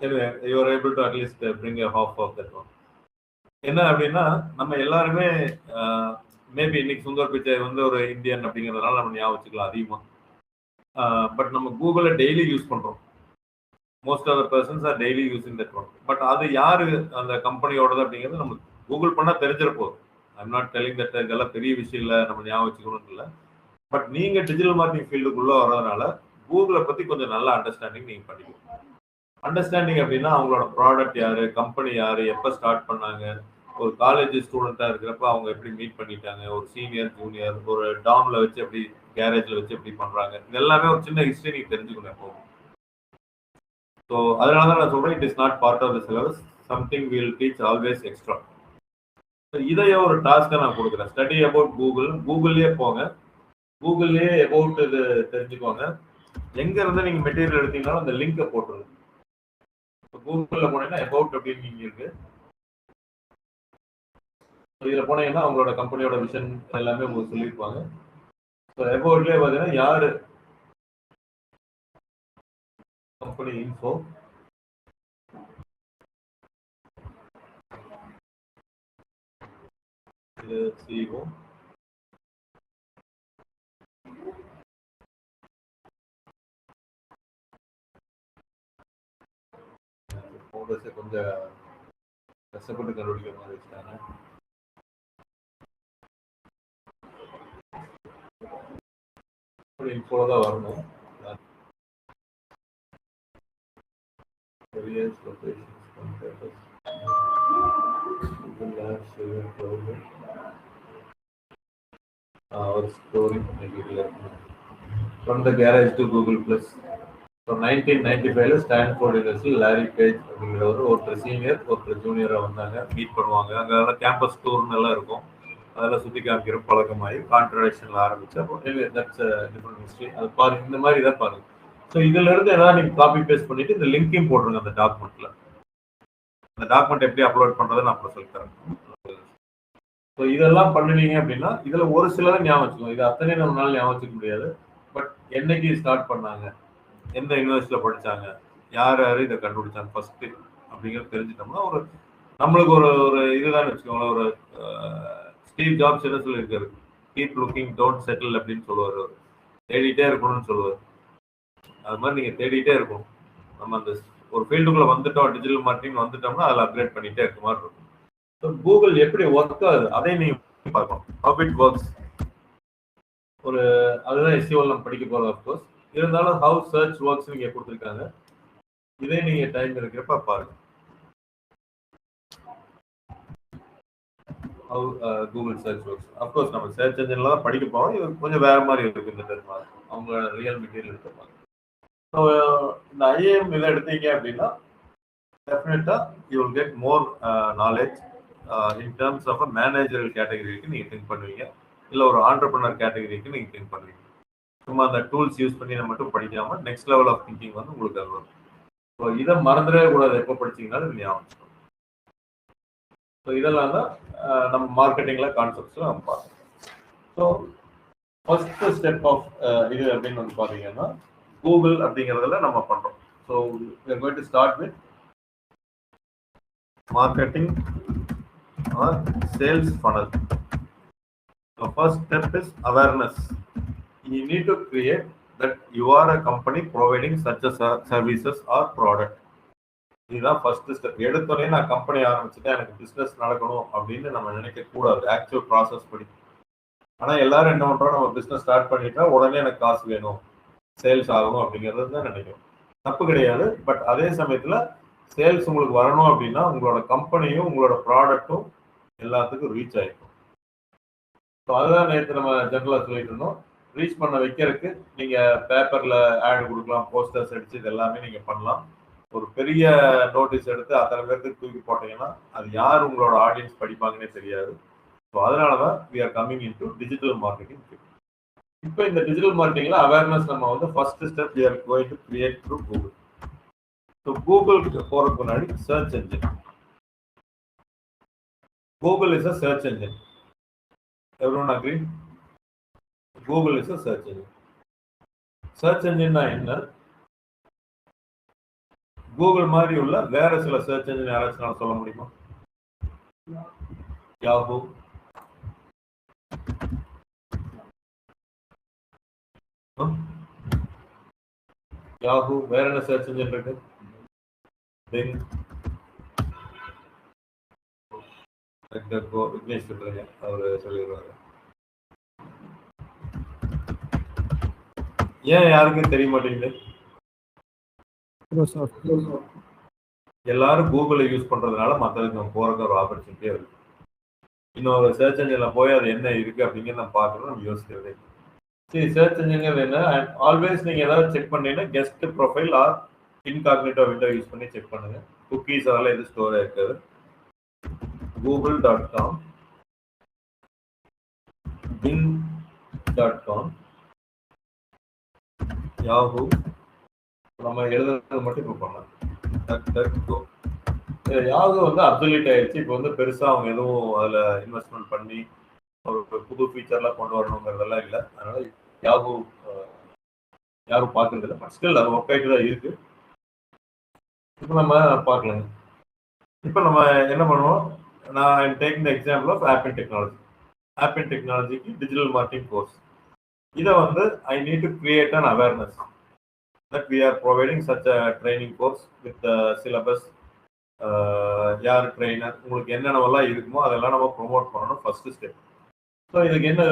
Anyway, you are able to at least bring a half of that one. என்ன அப்படின்னா நம்ம எல்லாருமே maybe இன்னைக்கு சுந்தர் பிச்சை வந்து ஒரு இந்தியன் அப்படிங்கிறதுனால நம்ம ஞாபகம் வச்சுக்கலாம் அதிகமாக. பட் நம்ம கூகுளை டெய்லி யூஸ் பண்ணுறோம். Most of the persons are daily using that one. But அது யாரு அந்த கம்பெனியோடது அப்படிங்கிறது நம்ம கூகுள் பண்ணால் தெரிஞ்சிருப்போம். ஐம் நாட் டெல்லிங் தட் இதெல்லாம் பெரிய விஷயம் இல்லை, நம்ம ஞாபகம் வச்சுக்கணும்னு இல்லை. பட் நீங்கள் டிஜிட்டல் மார்க்கெட்டிங் ஃபீல்டுக்குள்ளே வர்றதுனால கூகுளை பற்றி கொஞ்சம் நல்ல அண்டர்ஸ்டாண்டிங் நீங்கள் பண்ணிக்கணும். அண்டர்ஸ்டாண்டிங் அப்படின்னா அவங்களோட ப்ராடக்ட் யாரு, கம்பெனி யாரு, எப்போ ஸ்டார்ட் பண்ணாங்க, ஒரு காலேஜ் ஸ்டூடெண்ட்டாக இருக்கிறப்ப அவங்க எப்படி மீட் பண்ணிட்டாங்க, ஒரு சீனியர் ஜூனியர், ஒரு டாம்ல வச்சு எப்படி கேரேஜில் வச்சு எப்படி பண்ணுறாங்க, இது எல்லாமே ஒரு சின்ன ஹிஸ்ட்ரி நீங்கள் தெரிஞ்சுக்கணும் எப்போவும். ஸோ அதனால தான் நான் சொல்கிறேன், it is not part of the syllabus, something will teach always extra. So இதையே ஒரு டாஸ்க்காக நான் கொடுக்குறேன். Study about Google. கூகுள்லேயே போங்க, கூகுள்லேயே அபவுட் இது தெரிஞ்சுக்கோங்க. எங்கேருந்து நீங்கள் மெட்டீரியல் எடுத்தீங்கன்னாலும் அந்த லிங்கை போட்டுருங்க. கூகுளில் போனீங்கன்னா அபவுட் அப்படின்னு நீங்கள் இருக்கு. இதில் போனீங்கன்னா அவங்களோட கம்பெனியோட விஷன் எல்லாமே உங்களுக்கு சொல்லியிருப்பாங்க. ஸோ அபவுட்லேயே பார்த்தீங்கன்னா யாரு கம்பெனி இன்ஃபோ, இது சிஓ, ஃபவுண்டர்ஸை கொஞ்சம் கஷ்டப்பட்டு கண்டுபிடிக்கிற மாதிரி வச்சுட்டாங்க. இன்ஃபோ தான் வரணும். ஒரு story from the garage to Google plus. So 1995 Stanford யூனிவர்சிட்டியில் லாரி பேஜ் அப்படிங்கிறவர் ஒருத்தர் சீனியர் ஒருத்தர் ஜூனியராக வந்தாங்க, மீட் பண்ணுவாங்க. அங்கே கேம்பஸ் டூர்னு எல்லாம் இருக்கும், அதெல்லாம் சுற்றி காமிக்கிற பழக்கமாகி கான்ட்ரடக்ஷனில் ஆரம்பிச்சு அப்போ தட்ஸ் டிஃப்ரெண்ட் ஹிஸ்ட்ரி. அது பாருங்க, இந்த மாதிரி இதை பாருங்க. ஸோ இதுல இருந்து ஏதாவது நீங்கள் காப்பி பேஸ்ட் பண்ணிட்டு இந்த லிங்கையும் போட்டுருங்க அந்த டாக்குமெண்ட்ல. அந்த டாக்குமெண்ட் எப்படி அப்லோட் பண்றதை நான் அப்புறம் சொல்லித்தரேன். ஸோ இதெல்லாம் பண்ணுவீங்க அப்படின்னா இதுல ஒரு சிலரை ஞாபகம் வச்சுக்கோங்க. இது அத்தனை நம்மளால ஞாபகம் வச்சுக்க முடியாது. பட் என்னைக்கு ஸ்டார்ட் பண்ணாங்க, எந்த யூனிவர்சிட்டியில படிச்சாங்க, யார் யாரு இதை கண்டுபிடிச்சாங்க ஃபர்ஸ்ட் அப்படிங்கிறது தெரிஞ்சுட்டோம்னா ஒரு நம்மளுக்கு ஒரு ஒரு இதுதான் வச்சுக்கோங்களேன். ஒரு ஸ்டீவ் ஜாப்ஸ் என்ன சொல்லியிருக்காரு, கீப் லுக்கிங் டோன்ட் செட்டில் அப்படின்னு சொல்லுவார். அவர் தேடிட்டே இருக்கணும்னு சொல்லுவார். அது மாதிரி நீங்க தேடிட்டே இருக்கும். நம்ம அந்த ஒரு ஃபீல்டுக்குள்ள வந்துட்டோம், டிஜிட்டல் மார்க்கெட்டிங் வந்துட்டோம்னா அதில் அப்கிரேட் பண்ணிட்டே இருக்க மாதிரி இருக்கும். ஸோ கூகுள் எப்படி ஒர்க் ஆகுது அதை நீங்க பார்க்கணும். How it works. ஒரு அதுதான் எஸ்இஓல நம்ம படிக்க போறோம் அஃப்கோர்ஸ். இருந்தாலும் ஹவு சர்ச் ஒர்க்ஸ் நீங்க கொடுத்துருக்காங்க, இதே நீங்க டைம் இருக்கிறப்ப பாருங்க. How Google search works. Of course நம்ம சர்ச் என்ஜின்ல தான் படிக்க போறோம். இது கொஞ்சம் வேற மாதிரி இருக்கு இந்த டெர்ம். அவங்க ரியல் மெட்டீரியல் எடுத்துப்பாங்க. ஸோ இந்த ஐஏஎம் இதை எடுத்தீங்க அப்படின்னா definitely you will get more knowledge in terms of a managerial கேட்டகரிக்கு நீங்கள் திங்க் பண்ணுவீங்க, இல்லை ஒரு ஆண்டர்பிரனர் கேட்டகரிக்கு நீங்கள் திங்க் பண்ணுவீங்க. சும்மா அந்த டூல்ஸ் யூஸ் பண்ணி நம்ம மட்டும் படிக்காமல் நெக்ஸ்ட் லெவல் ஆஃப் திங்கிங் வந்து உங்களுக்கு அது வரும். ஸோ இதை மறந்துடவே கூடாது, எப்போ படிச்சீங்கன்னாலும் ஞாபகம். ஸோ இதெல்லாம் தான் நம்ம மார்க்கெட்டிங்கில் கான்செப்ட்ஸில் நம்ம பார்க்கணும். ஸோ ஃபர்ஸ்ட் ஸ்டெப் ஆஃப் இது அப்படின்னு வந்து பார்த்தீங்கன்னா கூகுள் அப்படிங்கிறதுல நம்ம பண்ணுறோம். So we are going to start with marketing or sales funnel. The first step is awareness. You need to create that you are a company providing such a services or product. இதுதான் first step. எடுத்தோடனே நான் company ஆரம்பிச்சுட்டேன், எனக்கு business நடக்கணும் அப்படின்னு நம்ம நினைக்க கூடாது ஆக்சுவல் ப்ராசஸ் படி. ஆனால் எல்லாரும் என்ன பண்ணுறோம், நம்ம பிஸ்னஸ் ஸ்டார்ட் பண்ணிட்டா உடனே எனக்கு காசு வேணும், சேல்ஸ் ஆகணும் அப்படிங்கிறது தான் நினைக்கிறோம். தப்பு கிடையாது. பட் அதே சமயத்தில் சேல்ஸ் உங்களுக்கு வரணும் அப்படின்னா உங்களோட கம்பெனியும் உங்களோட ப்ராடக்ட்டும் எல்லாத்துக்கும் ரீச் ஆகிடும். ஸோ அதுதான் நேற்று நம்ம ஜென்ரலாக சொல்லிட்டு இருந்தோம். ரீச் பண்ண வைக்கிறதுக்கு நீங்கள் பேப்பரில் ஆட் கொடுக்கலாம், போஸ்டர்ஸ் அடிச்சு இது எல்லாமே நீங்கள் பண்ணலாம். ஒரு பெரிய நோட்டீஸ் எடுத்து அத்தனை பேருக்கு தூக்கி போட்டீங்கன்னா அது யார் உங்களோட ஆடியன்ஸ் படிப்பாங்கன்னே தெரியாது. ஸோ அதனால தான் we are coming into digital marketing. இப்போ இந்த டிஜிட்டல் மார்க்கெட்டிங்கில் அவேர்னஸ் நம்ம வந்து first step we are going to create through Google. So கூகுளுக்கு போகிறதுக்கு முன்னாடி search engine. Google is a search engine. Everyone agree? Google is a search engine. Search என்ஜின்னா என்ன? கூகுள் மாதிரி உள்ள வேற சில சர்ச் என்ஜின் யாராச்சும் சொல்ல முடியுமா? யாஹூ, யாஹூ, வேற என்ன சர்ச் என்ஜின் இருக்கு? Bing, விக்னேஷ் சொல்றீங்க, அவரு சொல்லிடுவாரு. ஏன் யாருக்கும் தெரிய மாட்டேங்குது? எல்லாரும் கூகுளை யூஸ் பண்றதுனால மற்றதுக்கு நம்ம போறதுக்கு ஒரு ஆப்பர்ச்சுனிட்டியா இருக்கு. இன்னொரு சர்ச் என்ஜின்ல போய் அது என்ன இருக்கு அப்படிங்கிறத நம்ம பார்க்கணும், நம்ம யோசிக்கிறதே. சரி, சர்ச் என்ஜின் என்ன? ஆல்வேஸ் நீங்க ஏதாவது செக் பண்ணீங்கன்னா guest profile or incognito window use பண்ணி செக் பண்ணுங்க. குக்கீஸ் அதெல்லாம் எது ஸ்டோர் ஆயிருக்காது. google.com, bing.com, யாஹூ, நம்ம எழுதுறது மட்டும் இப்போ பண்ணலாம். யாஹூ வந்து அப்சல்யூட் ஆயிடுச்சு. இப்போ வந்து பெருசா அவங்க எதுவும் அதுல இன்வெஸ்ட்மெண்ட் பண்ணி ஒரு புது ஃபீச்சர்லாம் கொண்டு வரணுங்கிறதெல்லாம் இல்லை. அதனால யாஹூ யாரும் பார்க்கறது இல்லை. பட் ஸ்டில் அது ஒர்க் ஆகிட்டு தான் இருக்கு. இப்போ நம்ம பார்க்கலாங்க. இப்போ நம்ம என்ன பண்ணுவோம், நான் I am taking the example of app in technology. App in டெக்னாலஜிக்கு டிஜிட்டல் மார்க்கெட்டிங் கோர்ஸ். இதை வந்து I need to create an awareness that we are providing such a training course with syllabus, யார் ட்ரெயினர், உங்களுக்கு என்னென்னவெல்லாம் இருக்குமோ அதெல்லாம் நம்ம promote பண்ணணும் ஃபர்ஸ்ட் ஸ்டெப். ஸோ இதுக்கு என்ன,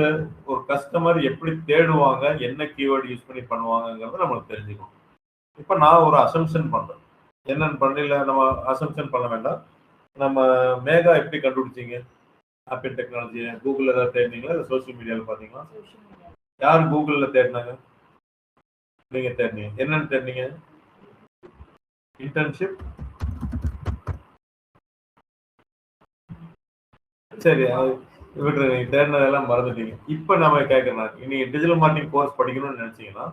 ஒரு கஸ்டமர் எப்படி தேடுவாங்க, என்ன கீவேர்டு யூஸ் பண்ணி பண்ணுவாங்கங்கிறத நம்மளுக்கு தெரிஞ்சுக்கணும். இப்போ நான் ஒரு அசம்ஷன் பண்ணுறேன். என்னன்னு பண்ணல, நம்ம அசம்ஷன் பண்ண வேண்டாம். நம்ம மேகா எப்படி கண்டுபிடிச்சிங்க ஆப் இன் டெக்னாலஜி? கூகுளில் ஏதாவது தேடினீங்களா, இல்லை சோஷியல் மீடியாவில் பார்த்தீங்களா? யார் கூகுளில் தேடினாங்க? நீங்கள் தேடினீங்க. என்னன்னு தேடினீங்க? இன்டர்ன்ஷிப். சரி, விட்டுரு, நீங்கள் தேடினதெல்லாம் மறந்துட்டீங்க. இப்போ நம்ம கேட்குறேன், நீங்கள் டிஜிட்டல் மார்க்கெட்டிங் கோர்ஸ் படிக்கணும்னு நினச்சிங்கன்னா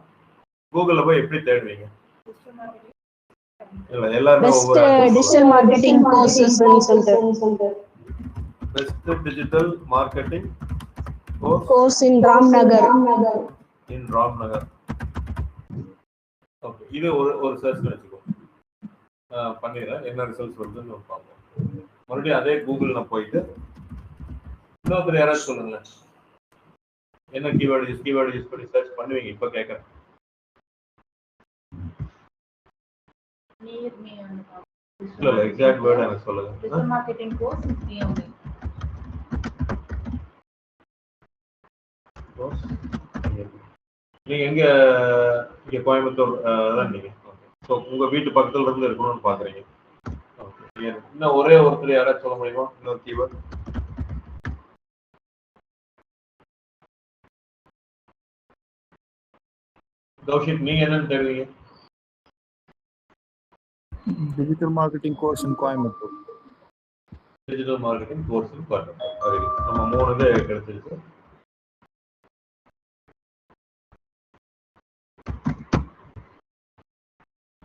கூகுளில் போய் எப்படி தேடுவீங்க? இல்ல, எல்லாரும் டிஜிட்டல் மார்க்கெட்டிங் கோர்சஸ் சொல்லிட்டு best digital marketing course in Ramnagar. Okay, இது ஒரு சர்ச் வச்சுக்கோ. பண்ணிடுறேன், என்ன ரிசல்ட்ஸ் வருதுன்னு பார்ப்போம். மறுபடியும் அதே கூகுள்ல போயிட்டு இன்னொருத்தர் யாராவது சொல்லுங்களேன், என்ன கீவேர்டு யூஸ் பண்ணி சர்ச் பண்ணுவீங்க? இப்போ கேட்குறேன். இல்ல எக்ஸாக்ட் வேர்ட் எனக்கு சொல்லுங்க. டிஜிட்டல் மார்க்கெட்டிங் கோர்ஸ் நீங்க எங்க? இங்க கோயம்புத்தூர் தான் நீங்க. ஸோ உங்க வீட்டு பக்கத்துல இருந்து இருக்கணும்னு பாக்குறீங்க. இன்னும் ஒரே ஒருத்தர் யாராவது சொல்ல முடியுமா இன்னொரு கீவேர்ட்? கௌஷிக், நீங்க என்னன்னு தெரியுங்க? Digital marketing course in Coimbatore. Digital marketing course in Coimbatore. நம்ம 3 இது கிடைச்சிருக்கு.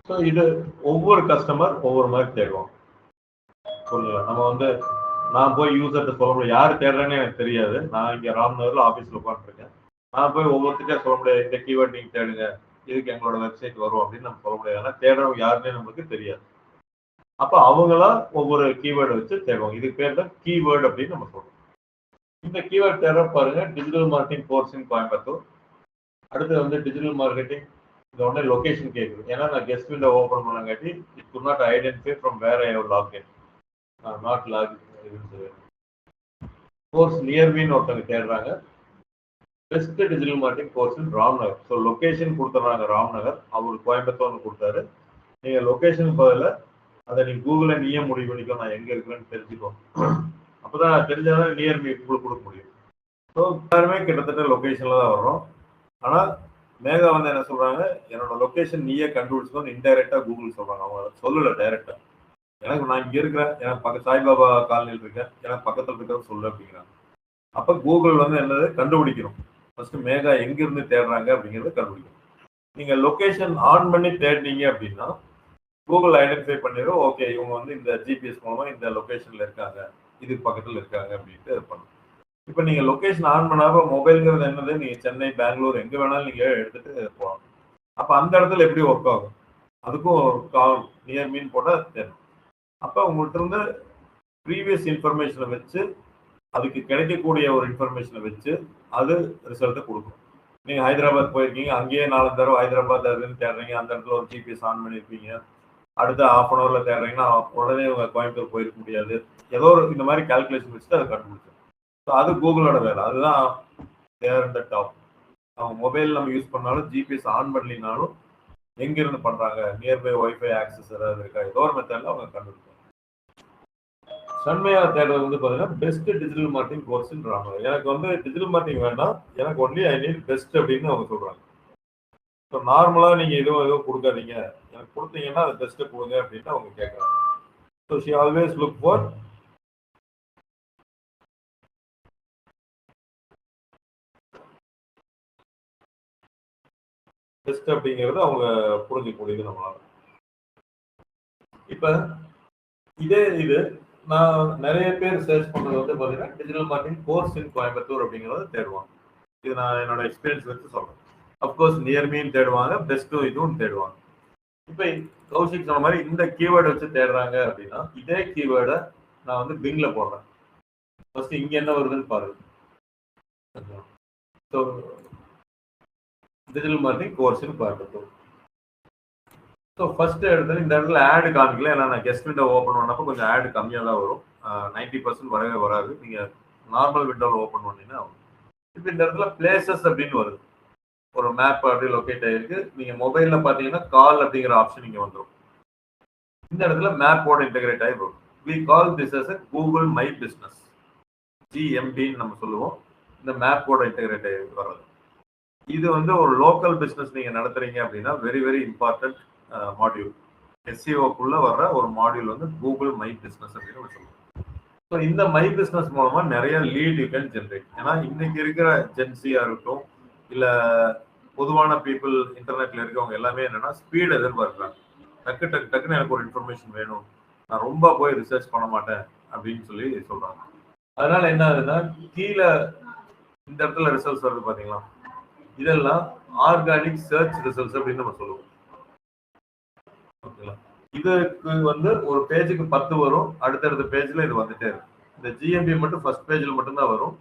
ஸோ இது ஒவ்வொரு கஸ்டமர் ஒவ்வொரு மாதிரி தேடுவோம். புரியல, நம்ம வந்து நான் போய் யூசர்கிட்ட சொல்ல முடியாது, யார் தேடுறேன்னு எனக்கு தெரியாது. நான் இங்க ராம்நகர்ல ஆபீஸ்ல உட்காந்துருக்கேன். நான் போய் ஒவ்வொருத்தருக்கே சொல்ல முடியாது, இந்த கீவேர்ட் நீங்க தேடுங்க, இதுக்கு எங்களோட வெப்சைட் வரும் அப்படின்னு நம்ம சொல்ல முடியாது. ஏன்னா தேடுறவங்க யாருன்னே நமக்கு தெரியாது. அப்ப அவங்களா ஒவ்வொரு கீவேர்டு வச்சு தேடுவாங்க. இதுக்கு பேர் தான் கீவேர்டு அப்படின்னு நம்ம சொல்றோம். இந்த கீவேர்ட் தேட பாருங்க, digital marketing course in Coimbatore. அடுத்து வந்து டிஜிட்டல் மார்க்கெட்டிங், இந்த உடனே லொகேஷன் கேட்குது. ஏன்னா நான் கெஸ்ட் விண்டோ ஓப்பன் பண்ணங்காட்டி it could not identify from where I have log in, not log in. Course நியர்பின்னு ஒருத்தவங்க தேடுறாங்க, best digital marketing course in Ramnagar. So location கொடுத்துட்றாங்க ராம்நகர், அவருக்கு கோயம்புத்தூர்னு கொடுத்தாரு. நீங்க லொகேஷன் பதில் அதை நீங்க கூகுள்ல நீயே முடிவு பண்ணிக்கோ, நான் எங்க இருக்கிறேன்னு தெரிஞ்சுக்கோ. அப்பதான் தெரிஞ்சாதான் நியர் மீ உங்களுக்கு கொடுக்க முடியும். ஸோ எல்லாருமே கிட்டத்தட்ட லொகேஷன்ல தான் வர்றோம். ஆனா மேகா வந்து என்ன சொல்றாங்க, என்னோட லொகேஷன் நீயே கண்டுபிடிச்சோன்னு இன்டைரக்டா கூகுள் சொல்றாங்க. அவங்க சொல்லல டைரக்டா, எனக்கு நான் இங்க இருக்கிறேன், எனக்கு பக்கத்து சாய்பாபா காலனியில் இருக்கேன், எனக்கு பக்கத்துல இருக்கிறது சொல்லு அப்படிங்கிறாங்க. அப்ப கூகுள் வந்து என்னது கண்டுபிடிக்கணும், ஃபர்ஸ்ட் மேகா எங்க இருந்து தேடுறாங்க அப்படிங்கறத கண்டுபிடிக்கணும். நீங்க லொகேஷன் ஆன் பண்ணி தேடினீங்க அப்படின்னா கூகுள் ஐடென்டிஃபை பண்ணிடும், ஓகே இவங்க வந்து இந்த ஜிபிஎஸ் மூலமா இந்த லொகேஷன்ல இருக்காங்க, இதுக்கு பக்கத்துல இருக்காங்க அப்படின்ட்டு பண்ணும். இப்போ நீங்க லொகேஷன் ஆன் பண்ணாம மொபைல்ங்கிறது என்னது, நீங்க சென்னை, பெங்களூர் எங்க வேணாலும் நீங்க எடுத்துட்டு போகலாம். அப்ப அந்த இடத்துல எப்படி ஒர்க் ஆகும், அதுக்கும் கால் நியர் மீன் போட்டா தெரியும். அப்ப உங்கள்கிட்ட இருந்து ப்ரீவியஸ் இன்ஃபர்மேஷனை வச்சு அதுக்கு கிடைக்கக்கூடிய ஒரு இன்ஃபர்மேஷனை வச்சு அது ரிசல்ட்டை கொடுக்கும். நீங்க ஹைதராபாத் போயிருக்கீங்க, அங்கேயே 4 தடவை ஹைதராபாத் அதுன்னு தேடுறீங்க, அந்த இடத்துல ஒரு ஜிபிஎஸ் ஆன் பண்ணியிருப்பீங்க, அடுத்த ½ அன் ஹவர்ல தேடுறீங்கன்னா உடனே உங்க கோயம்புத்தூர் போயிருக்க முடியாது. ஏதோ ஒரு இந்த மாதிரி கால்குலேஷன் வச்சுட்டு அதை கண்டுபிடிச்சோம். ஸோ அது கூகுளோட வேலை, அதுதான் தேர் இந்த டாப். அவங்க மொபைல் நம்ம யூஸ் பண்ணாலும் ஜிபிஎஸ் ஆன் பண்ணலினாலும் எங்கிருந்து பண்றாங்க, நியர்பை ஒய்ஃபை ஆக்சஸ் ஏதாவது இருக்கா, ஏதோ ஒரு மெத்தட்ல அவங்க கண்டுபிடிப்பாங்க. சன்மையா தேடுறது வந்து பாத்தீங்கன்னா பெஸ்ட் டிஜிட்டல் மார்க்கெட்டிங் கோர்ஸ்ன்றாங்க. எனக்கு வந்து டிஜிட்டல் மார்க்கெட்டிங் வேண்டாம், எனக்கு ஒன்லி ஐ நீட் பெஸ்ட் அப்படின்னு அவங்க சொல்றாங்க. ஸோ நார்மலா நீங்க எதுவும் கொடுக்காதீங்க, எனக்கு கொடுத்தீங்கன்னா அது பெஸ்ட்டு கொடுங்க அப்படின்னு அவங்க கேட்குறாங்க. So she always look for best அப்படிங்கிறது அவங்க புரிஞ்சிக்கக்கூடியது நம்மளால. இப்ப இது நான் நிறைய பேர் சர்ச் பண்றது வந்து பாத்தீங்கன்னா digital marketing course in Coimbatore அப்படிங்கறத தேடுவாங்க. இது நான் என்னோட எக்ஸ்பீரியன்ஸ் வச்சு சொல்றேன். அப்கோர்ஸ் நியர் மீன் தேடுவாங்க, பெஸ்ட்டும் இதுவும் தேடுவாங்க. இப்ப கௌஷிக் சொன்ன மாதிரி இந்த கீவேர்டு வச்சு தேடுறாங்க அப்படின்னா இதே கீவேர்டை நான் வந்து பிங்ல போடுறேன். ஃபர்ஸ்ட் இங்க என்ன வருதுன்னு பாருங்க. ஸோ டிஜிட்டல் மார்க்கெட்டிங் கோர்ஸ்னு பார்த்துட்டோம். ஸோ ஃபர்ஸ்ட் எடுத்து இந்த இடத்துல ஆடு காமிக்கல, ஏன்னா நான் கெஸ்ட் விண்டோ ஓப்பன் பண்ணப்போ கொஞ்சம் ஆடு கம்மியாக தான் வரும், 90% வரவே வராது. நீங்கள் நார்மல் விண்டோவில் ஓப்பன் பண்ணீங்கன்னா இப்போ இந்த இடத்துல பிளேசஸ் அப்படின்னு வருது, ஒரு மேப் அப்படி லொக்கேட் ஆகிருக்கு. நீங்கள் மொபைலில் பார்த்தீங்கன்னா கால் அப்படிங்கிற ஆப்ஷன் இங்கே வந்துடும். இந்த இடத்துல மேப்போட இன்டெகிரேட் ஆகி வரும். We call this as a Google My Business, ஜிஎம்பின்னு நம்ம சொல்லுவோம். இந்த மேப்போட இன்டெகிரேட் ஆகி வர்றது இது வந்து ஒரு லோக்கல் பிஸ்னஸ் நீங்கள் நடத்துறீங்க அப்படின்னா வெரி வெரி இம்பார்ட்டன்ட் மாடியூல். எஸ்சிஓக்குள்ள வர்ற ஒரு மாடியூல் வந்து கூகுள் மை பிஸ்னஸ் அப்படின்னு சொல்லுவோம். ஸோ இந்த மை பிஸ்னஸ் மூலமா நிறைய லீட் யூ கேன் ஜென்ரேட். ஏன்னா இன்னைக்கு இருக்கிற ஜென்சியா இருக்கட்டும், இல்லை பொதுவான பீப்புள் இன்டர்நெட்ல இருக்கவங்க எல்லாமே என்னன்னா ஸ்பீட் எதிர்பார்க்குறாங்க. டக்குன்னு எனக்கு ஒரு இன்ஃபர்மேஷன் வேணும், நான் ரொம்ப போய் ரிசர்ச் பண்ண மாட்டேன் அப்படின்னு சொல்லி சொல்றாங்க. அதனால என்ன ஆகுதுன்னா கீழே இந்த இடத்துல ரிசல்ட்ஸ் வருது பாத்தீங்களா, இதெல்லாம் ஆர்கானிக் சர்ச் ரிசல்ட்ஸ் அப்படின்னு நம்ம சொல்லுவோம். ஓகேங்களா, இதுக்கு வந்து ஒரு பேஜுக்கு 10 வரும், அடுத்தடுத்த பேஜ்ல இது வந்துட்டே இருக்கும். இந்த ஜிஎம்பி மட்டும் ஃபர்ஸ்ட் பேஜ்ல மட்டும்தான் வரும்,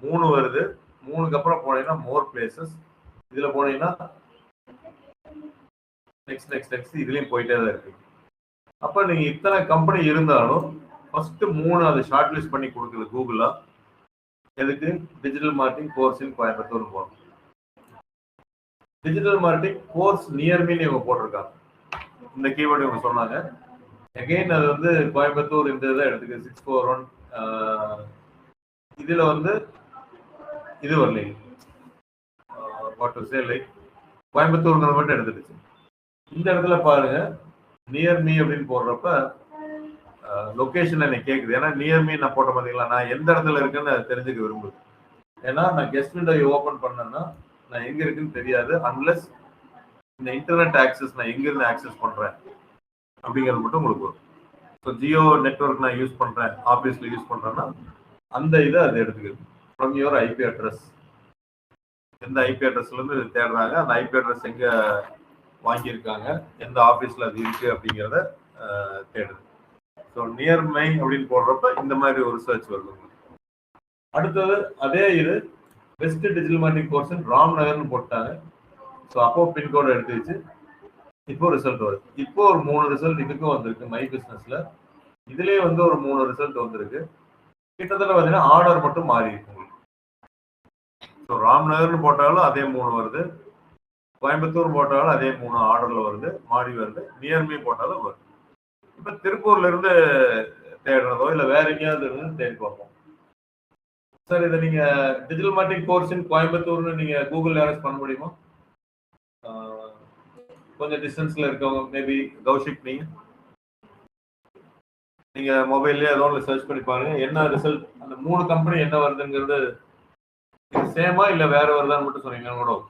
3 வருது. 3க்கு அப்புறம் போனீங்கன்னா மோர் பிளேசஸ், இதுல போனீங்கன்னா நெக்ஸ்ட் இதுலயும் போயிட்டே தான் இருக்கு. அப்ப நீங்க இத்தனை கம்பெனி இருந்தாலும் ஃபர்ஸ்ட் 3 அதை ஷார்ட் லிஸ்ட் பண்ணி கொடுக்குது கூகுளா. எதுக்கு? Digital marketing course in Coimbatore போகும். டிஜிட்டல் மார்க்கெட்டிங் கோர்ஸ் நியர் மீன் இவங்க போட்டிருக்காங்க, இந்த கீவேர்டு இவங்க சொன்னாங்க. அகெயின் அது வந்து கோயம்புத்தூர் இந்த இதை எடுத்துக்கு 641. இதுல வந்து இது வரல, வாட் டு சே, லைக் கோயம்புத்தூர்ங்கிற மட்டும் எடுத்துடுச்சு. இந்த இடத்துல பாருங்க நியர் மீ அப்படின்னு போடுறப்ப லொகேஷன் எனக்கு கேட்குது. ஏன்னா நியர் மீ நான் போட்ட பார்த்தீங்களா, நான் எந்த இடத்துல இருக்குன்னு தெரிஞ்சுக்க விரும்புது. ஏன்னா நான் கெஸ்ட் விண்டோ ஓப்பன் பண்ணேன்னா நான் எங்க இருக்குன்னு தெரியாது, அன்லெஸ் இந்த இன்டர்நெட் ஆக்சஸ் நான் எங்க இருந்து ஆக்சஸ் பண்றேன் அப்படிங்கிறது மட்டும் உங்களுக்கு வரும். ஸோ ஜியோ நெட்வொர்க் நான் யூஸ் பண்ணுறேன், ஆஃபீஸில் யூஸ் பண்ணுறேன்னா அந்த இதை அது எடுத்துக்குது. ஃப்ரம் யுவர் ஐபி அட்ரஸ், எந்த ஐபி அட்ரஸ்லேருந்து இது தேடுறாங்க, அந்த ஐபி அட்ரஸ் எங்கே வாங்கியிருக்காங்க, எந்த ஆஃபீஸில் அது இருக்குது அப்படிங்கிறத தேடுது. ஸோ நியர்மை அப்படின்னு போடுறப்ப இந்த மாதிரி ஒரு சர்ச் வருது உங்களுக்கு. அடுத்தது அதே இது best digital marketing course Ram நகர்னு போட்டாங்க. ஸோ அப்போ பின்கோடு எடுத்துச்சு. இப்போ ரிசல்ட் வருது. இப்போ ஒரு 3 ரிசல்ட் இதுக்கும் வந்திருக்கு. மை பிஸ்னஸ்ல இதுலயே வந்து ஒரு 3 ரிசல்ட் வந்திருக்கு. கிட்டத்தட்ட பார்த்தீங்கன்னா ஆர்டர் மட்டும் மாறி இருக்கு உங்களுக்கு. ஸோ ராம்நகர்னு போட்டாலும் அதே 3 வருது, கோயம்புத்தூர் போட்டாலும் அதே 3 ஆர்டர்ல வருது, மாறி வருது, நியர்மை போட்டாலும் வருது. இப்போ திருப்பூர்ல இருந்து தேடுறதோ இல்லை வேற எங்கேயாவது இருந்து தேடி பார்ப்போம். சார் இதை நீங்க டிஜிட்டல் மார்க்கெட்டிங் கோர்ஸ் இன் கோயம்புத்தூர்னு நீங்க கூகுள் யாராச்சும் பண்ண முடியுமா? கொஞ்சம் டிஸ்டன்ஸ்ல இருக்கவங்க, மேபி கௌஷிக் நீங்க மொபைல்லேயே ஏதோ ஒன்று சர்ச் பண்ணி பாருங்க என்ன ரிசல்ட், அந்த 3 கம்பெனி என்ன வருதுங்கிறது சேமா இல்லை வேற வருதான்னு மட்டும் சொன்னீங்கன்னா கூட.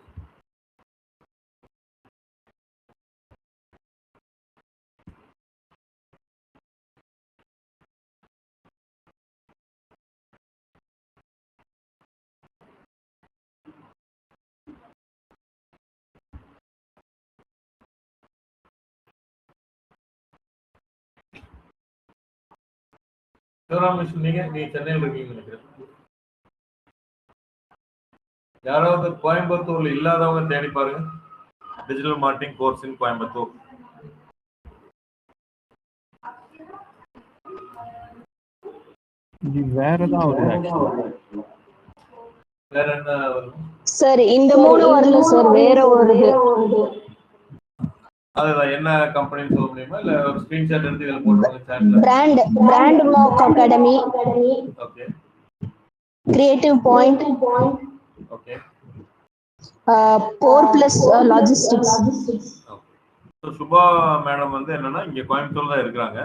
நீங்க சென்னையில் இருக்கீங்கன்னு நினைக்கிறேன். யாராவது கோயம்புத்தூர்ல இல்லாதவங்க தேடி பாருங்க digital marketing course in Coimbatore. வேற ஏதாவது வேற என்ன வரும் சார்? இந்த 3 வரல சார், வேற ஒரு அதுதான் என்ன கம்பெனின்னு சொல்ல முடியுமா? இல்ல ஒரு ஸ்கிரீன்ஷாட் எடுத்து இதுல போட்டுருங்க சாட்ல. Brand mark academy. Okay. Creative point. Okay. 4+ logistics. So Subha madam வந்து என்னன்னா இங்க கோயம்புத்தூர்ல தான் இருக்கிறாங்க,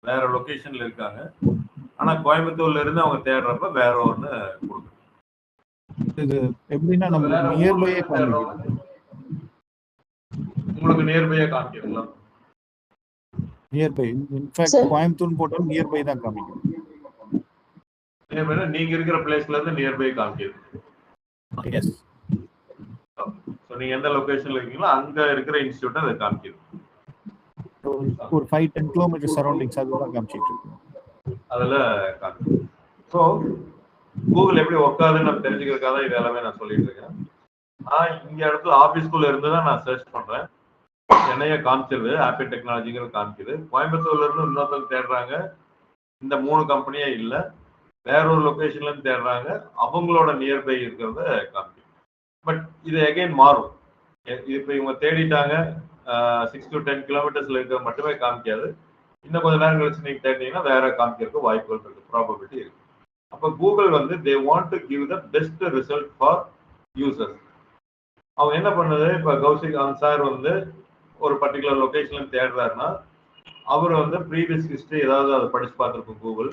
வேற லொகேஷன்ல இருக்காங்க. ஆனா கோயம்புத்தூர்ல இருந்து அவங்க தேடுறப்ப வேற ஒன்று கொடுக்கும். இது எப்படின்னா நம்ம நியர்பையே காமிக்கும். உங்களுக்கு நியர்பையா காமிக்கிறீங்களா? நியர்பை இன்ஃபேக்ட் கோயம்புத்தூர் போட்டாலும் நியர்பை தான் காமிக்கும். நியர்பைனா நீங்க இருக்கிற பிளேஸ்ல இருந்து நியர்பை காமிக்குது. எஸ். ஸோ நீங்க எந்த லொகேஷன்ல இருக்கீங்களோ அங்க இருக்கிற இன்ஸ்டிடியூட் அதை காமிக்குது. ஒரு 5-10 கிலோமீட்டர் சரௌண்டிங்ஸ் அதுதான் காமிச்சிட்டு இருக்கு. அதில் காமிக்குது. ஸோ கூகுள் எப்படி உட்காதுன்னு நம்ம தெரிஞ்சுக்கிறதுக்காக தான் இது எல்லாமே நான் சொல்லிட்டு இருக்கேன். நான் இங்க இடத்துல ஆஃபீஸ்குள்ள இருந்து தான் நான் சர்ச் பண்றேன். சென்னையை காமிச்சிருது, ஆப்பிள் டெக்னாலஜிங்கிறது காமிக்குது. கோயம்புத்தூர்ல இருந்து இன்னொருத்தவங்க தேடுறாங்க, இந்த 3 கம்பெனியே இல்லை, வேற ஒரு லொகேஷன்ல இருந்து தேடுறாங்க, அவங்களோட நியர்பை இருக்கிறத காமிக்குது. பட் இது அகைன் மாறும். இப்போ இவங்க தேடிட்டாங்க 6 to 10 கிலோமீட்டர்ஸ்ல இருக்கிற மட்டுமே காமிக்காது. இன்னும் கொஞ்ச நேரம் கழிச்சு நீங்க தேடினீங்கன்னா வேற காமிக்கிறதுக்கு வாய்ப்புகள் இருக்கு, ப்ராபபிலிட்டி இருக்கு. அப்போ கூகுள் வந்து they want to give the best result for users. அவங்க என்ன பண்ணுது, இப்போ கௌஷிக் சார் வந்து ஒரு பர்டிகுலர் லொகேஷன்ல தேடுறாருன்னா அவர் வந்து ப்ரீவியஸ் ஹிஸ்டரி ஏதாவது அதை படிச்சு பார்த்துருக்கும் கூகுள்.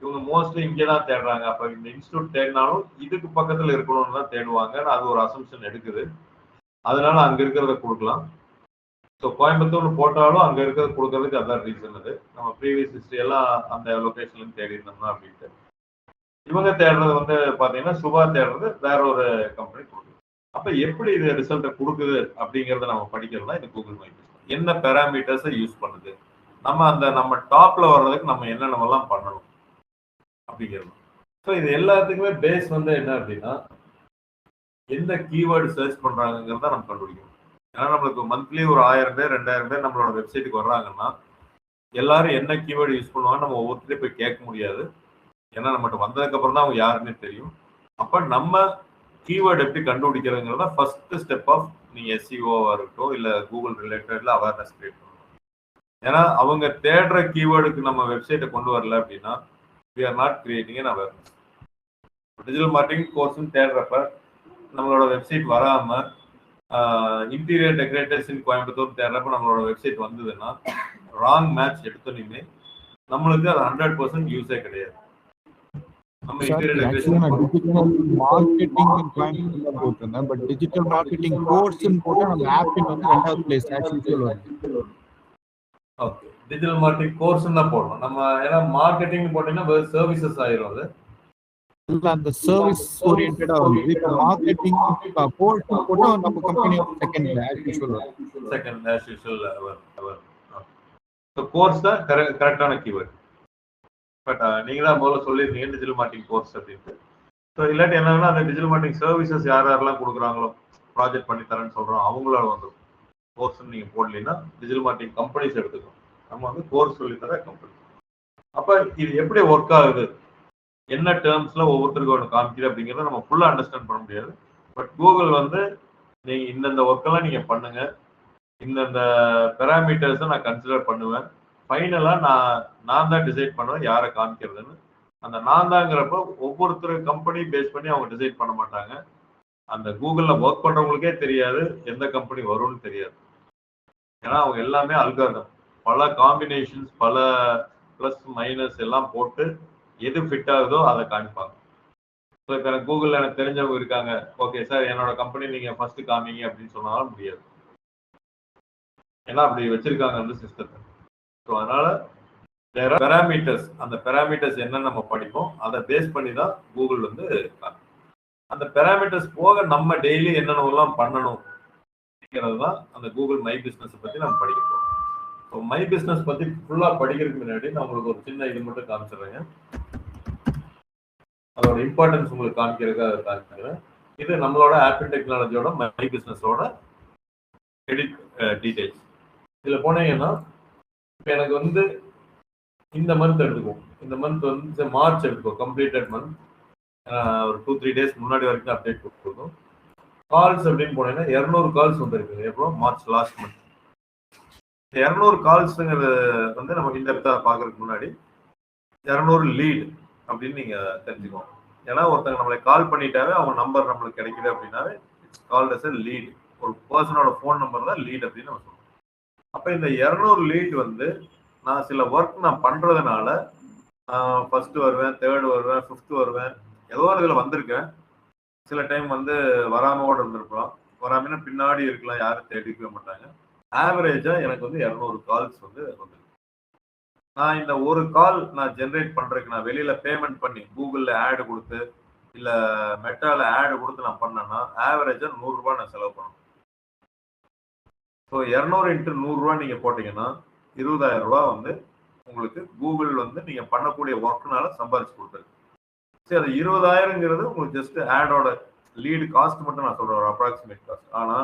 இவங்க மோஸ்ட்லி இங்கே தான் தேடுறாங்க, அப்போ இந்த இன்ஸ்டியூட் தேடினாலும் இதுக்கு பக்கத்தில் இருக்கணும்னு தான் தேடுவாங்க. அது ஒரு அசம்ஷன் எடுக்குது, அதனால அங்கே இருக்கிறத கொடுக்கலாம். ஸோ கோயம்புத்தூர்னு போட்டாலும் அங்கே இருக்கிறத கொடுக்கறதுக்கு அதான் ரீசன். அது நம்ம ப்ரீவியஸ் ஹிஸ்டரி எல்லாம் அந்த லொகேஷன்லேருந்து தேடி இருந்தோம்னா அப்படின்ட்டு. இவங்க தேடுறது வந்து பார்த்தீங்கன்னா சுபா தேடுறது வேற ஒரு கம்பெனி கொடுக்குது. அப்போ எப்படி இது ரிசல்ட்டை கொடுக்குது அப்படிங்கிறத நம்ம படிக்கிறதுனா இந்த கூகுள் மை பிஸ்னஸ் என்ன பேராமீட்டர்ஸை யூஸ் பண்ணுது, நம்ம டாப்ல வர்றதுக்கு நம்ம என்னென்னலாம் பண்ணணும் அப்படிங்கிறது. ஸோ இது எல்லாத்துக்குமே பேஸ் வந்து என்ன அப்படின்னா எந்த கீவேர்டு சர்ச் பண்றாங்கிறத நம்ம கண்டுபிடிக்கணும். ஏன்னா நம்மளுக்கு மந்த்லி ஒரு 1000 பேர் 2000 பேர் நம்மளோட வெப்சைட்டுக்கு வர்றாங்கன்னா எல்லாரும் என்ன கீவேர்டு யூஸ் பண்ணுவாங்க நம்ம ஒவ்வொருத்தரையும் போய் கேட்க முடியாது. ஏன்னா நம்மகிட்ட வந்ததுக்கு அப்புறம் தான் அவங்க யாருன்னே தெரியும். அப்ப நம்ம கீவேர்டு எப்படி கண்டுபிடிக்கிறதுங்கிறத ஃபர்ஸ்ட் ஸ்டெப் ஆஃப் நீங்க எஸ்இஓவா இருக்கட்டும் இல்ல கூகுள் ரிலேட்டட்ல அவேர்னஸ் கிரியேட் பண்ணணும். ஏன்னா அவங்க தேடுற கீவேர்டுக்கு நம்ம வெப்சைட்டை கொண்டு வரல அப்படின்னா we are not creating an awareness. Digital marketing கோர்ஸ்னு தேடுறப்ப நம்மளோட வெப்சைட் வராம இன்டீரியர் டெக்கரேட்டர்ஸ் இன் கோயம்புத்தூர் தேடுறப்ப நம்மளோட வெப்சைட் வந்ததுன்னா ராங் மேட்ச் எடுத்தோன்னே நம்மளுக்கு அது 100% யூஸே கிடையாது. நம்ம இன்டீரியர் டெக்கரேஷன் மார்க்கெட்டிங் போட்டிருந்தேன், பட் டிஜிட்டல் மார்க்கெட்டிங் கோர்ஸ் போட்டு நம்ம ஆப்பின் வந்து 2வது பிளேஸ் ஆக்சுவலி வருது. ஓகே, டிஜிட்டல் மார்க்கெட்டிங் கோர்ஸ் தான் போடணும் நம்ம. ஏன்னா மார்க்கெட்டிங் போட்டீங்கன்னா சர்வீசஸ் ஆயிரும். அது இல்ல அந்த சர்வீஸ் ஓரியன்டா வந்து இப்போ மார்க்கெட்டிங் கோர்ஸ் போட்டா நம்ம company second as usual second as usual course தான் கரெக்டான கீவேர்ட். பட் நீங்க தான் முதல்ல சொல்லியிருந்தீங்க டிஜிட்டல் மார்க்கெட்டிங் கோர்ஸ் அப்படின்ட்டு. ஸோ இல்லாட்டி என்னன்னா அந்த டிஜிட்டல் மார்க்கெட்டிங் சர்வீசஸ் யார் யாரெல்லாம் கொடுக்குறாங்களோ ப்ராஜெக்ட் பண்ணி தரேன்னு சொல்றோம் அவங்களோட வந்து கோர்ஸ் நீங்க போடலீங்கன்னா டிஜிட்டல் மார்க்கெட்டிங் கம்பெனிஸ் எடுத்துக்கணும். நம்ம வந்து கோர்ஸ் சொல்லி தர கம்பெனி. அப்ப இது எப்படி ஒர்க் ஆகுது, என்ன டேர்ம்ஸ்ல ஒவ்வொருத்தருக்கும் ஒன்று காமிக்குது அப்படிங்கிறத நம்ம ஃபுல்லா அண்டர்ஸ்டாண்ட் பண்ண முடியாது. பட் கூகுள் வந்து நீங்க இந்தந்த ஒர்க்கெல்லாம் நீங்க பண்ணுங்க, இந்தந்த பெராமீட்டர்ஸை நான் கன்சிடர் பண்ணுவேன், ஃபைனலா நான் தான் டிசைட் பண்ணுவேன் யாரை காமிக்கிறதுன்னு. அந்த நான் தாங்கிறப்ப ஒவ்வொருத்தர் கம்பெனி பேஸ் பண்ணி அவங்க டிசைட் பண்ண மாட்டாங்க. அந்த கூகுள்ல ஒர்க் பண்றவங்களுக்கே தெரியாது எந்த கம்பெனி வரும்னு தெரியாது. ஏன்னா அவங்க எல்லாமே அல்காரிதம், பல காம்பினேஷன்ஸ், பல பிளஸ் மைனஸ் எல்லாம் போட்டு எது ஃபிட் ஆகுதோ அதை காமிப்பாங்க. ஸோ இப்போ எனக்கு கூகுளில் எனக்கு தெரிஞ்சவங்க இருக்காங்க, ஓகே சார் என்னோட கம்பெனி நீங்க ஃபர்ஸ்ட் காமிங்க அப்படின்னு சொன்னாலும் முடியாது. ஏன்னா அப்படி வச்சிருக்காங்க அந்த சிஸ்டத்தை. ஸோ அதனால பெராமீட்டர்ஸ், அந்த பெராமீட்டர்ஸ் என்னன்னு நம்ம படிப்போம், அதை பேஸ் பண்ணி தான் கூகுள் வந்து அந்த பெராமீட்டர்ஸ் போக நம்ம டெய்லி என்னென்னலாம் பண்ணணும் அப்படிங்கிறது தான் அந்த கூகுள் மை பிஸ்னஸ் பற்றி நம்ம படிக்க போகிறோம். ஸோ மை பிஸ்னஸ் பற்றி ஃபுல்லாக படிக்கிறதுக்கு முன்னாடி நான் உங்களுக்கு ஒரு சின்ன இது மட்டும் காமிச்சிடுறேங்க. அதோட இம்பார்ட்டன்ஸ் உங்களுக்கு காமிக்கிறதுக்காக காமிக்கிறேன். இது நம்மளோட ஆப்பிள் டெக்னாலஜியோட மை பிஸ்னஸோட எடிட் டீடைல்ஸ். இதில் போனீங்கன்னா இப்போ எனக்கு வந்து இந்த மந்த் எடுத்துக்குவோம், இந்த மந்த் வந்து மார்ச் எடுத்துக்கோம், கம்ப்ளீட்டட் மந்த். ஒரு 2-3 days முன்னாடி வரைக்கும் அப்டேட் கொடுத்துருக்கோம். கால்ஸ் அப்படின்னு போனீங்கன்னா 200 கால்ஸ் வந்துருக்கு எப்போ மார்ச் லாஸ்ட் மந்த். 200 கால்ஸுங்கிறது வந்து நம்ம இந்த பார்க்கறதுக்கு முன்னாடி 200 லீட் அப்படின்னு நீங்க தெரிஞ்சுக்கோங்க. ஏன்னா ஒருத்தங்க நம்மளை கால் பண்ணிட்டாவே அவங்க நம்பர் நம்மளுக்கு கிடைக்குது அப்படின்னாவே கால் அஸ் லீட். ஒரு பர்சனோட ஃபோன் நம்பர் தான் லீட் அப்படின்னு நம்ம சொல்லுவோம். அப்போ இந்த 200 லீட் வந்து நான் சில ஒர்க் நான் பண்றதுனால ஃபர்ஸ்ட் வருவேன், தேர்ட் வருவேன், ஃபிஃப்த் வருவேன், ஏதோ ஒரு இதில் வந்திருக்கேன். சில டைம் வந்து வராமோட இருந்திருக்கலாம், வராமன்னா பின்னாடி இருக்கலாம், யாரும் தேடிக்கவே மாட்டாங்க. ஆவரேஜா எனக்கு வந்து 200 கால்ஸ் வந்து வந்துருக்கு. நான் இந்த ஒரு கால் நான் ஜென்ரேட் பண்றதுக்கு நான் வெளியில பேமெண்ட் பண்ணி கூகுள்ல ஆடு கொடுத்து இல்ல மெட்டால ஆடு கொடுத்து நான் பண்ணேன்னா ஆவரேஜா 100 ரூபாய் நான் செலவு பண்ணணும். ஸோ 200 × 100 ரூபாய் நீங்க போட்டீங்கன்னா 20,000 ரூபாய் வந்து உங்களுக்கு கூகுள் வந்து நீங்க பண்ணக்கூடிய ஒர்க்னால சம்பாதிச்சு கொடுத்துருக்கு. சரி, அது 20,000ங்கிறது உங்களுக்கு ஜஸ்ட் ஆடோட லீடு காஸ்ட் மட்டும் நான் சொல்றேன், ஒரு அப்ராக்சிமேட் காஸ்ட். ஆனா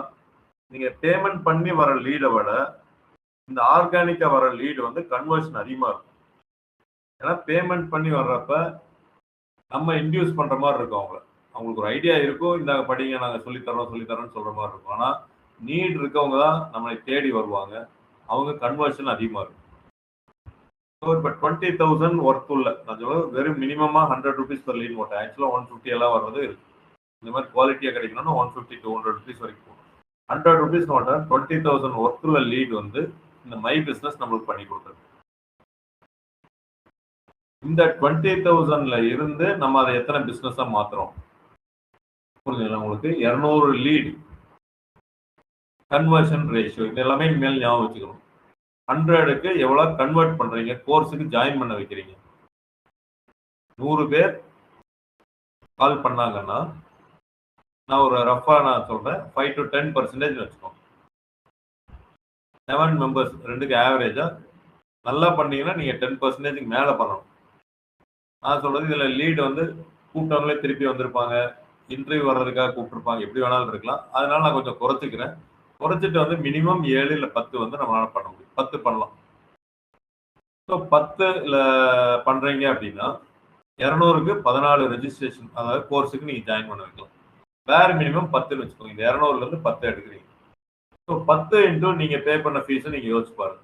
நீங்க பேமெண்ட் பண்ணி வர லீடை விட இந்த ஆர்கானிக்கா வர லீடு வந்து கன்வர்ஷன் அதிகமா இருக்கும். ஏன்னா பேமெண்ட் பண்ணி வர்றப்ப நம்ம இன்டியூஸ் பண்ற மாதிரி இருக்கும். அவங்களுக்கு ஒரு ஐடியா இருக்கும், இந்த படிங்க நாங்க சொல்லித்தரோம்னு சொல்ற மாதிரி இருக்கும். ஆனா நீட் இருக்கவங்க தான் நம்மளை தேடி வருவாங்க, அவங்க கன்வர்ஷன் அதிகமா இருக்கும். இப்போ 20,000 ஒர்த் உள்ள நான் சொல்ல வெறும் மினிமமா 100 rupees per லீட் போட்டேன். ஆக்சுவலா 150 எல்லாம் வர்றது இருக்கு. இந்த மாதிரி குவாலிட்டியா கிடைக்கணும்னா 150-200 rupees வரைக்கும் போகும். 100 rupees நோட்டா 20,000 ஒர்த் உள்ள லீட் வந்து இந்த மை பிசினஸ் நம்மளுக்கு பண்ணி கொடுக்குறது. இந்த 20,000ல இருந்து நம்ம அதை எத்தனை பிசினஸா மாத்துறோம் புரிஞ்சுங்களா உங்களுக்கு? 200 லீட் கன்வர்ஷன் ரேஷியோ இது எல்லாமே மேல் ஞாபகம் வச்சுக்கணும். 100க்கு எவ்வளவு கன்வெர்ட் பண்றீங்க, கோர்ஸுக்கு ஜாயின் பண்ண வைக்கிறீங்க. 100 பேர் கால் பண்ணாங்கன்னா நான் ஒரு ரஃபா நான் சொல்றேன் 5 to 10% வச்சுக்கோங்க. 7 மெம்பர்ஸ் ரெண்டுக்கு ஆவரேஜா நல்லா பண்ணீங்கன்னா நீங்க 10% மேல பண்ணணும். நான் சொல்றது இதுல லீட் வந்து கூப்பிட்டவங்களே திருப்பி வந்திருப்பாங்க, இன்டர்வியூ வர்றதுக்காக கூப்பிட்டுருப்பாங்க, எப்படி வேணாலும் இருக்கலாம். அதனால நான் கொஞ்சம் குறைச்சிக்கிறேன். குறைச்சிட்டு வந்து மினிமம் 7 இல்ல 10 வந்து நம்மளால பண்ண முடியும். 10 பண்ணலாம். ஸோ 10ல பண்றீங்க அப்படின்னா 200க்கு 14 ரெஜிஸ்ட்ரேஷன், அதாவது கோர்ஸுக்கு நீங்க ஜாயின் பண்ண வைக்கலாம். வேற மினிமம் 10ன்னு வச்சுக்கோங்க. இந்த 200ல இருந்து 10 எடுக்கிறீங்க. ஸோ 10 இன்டூ நீங்க பே பண்ண ஃபீஸை நீங்க யோசிச்சு பாருங்க,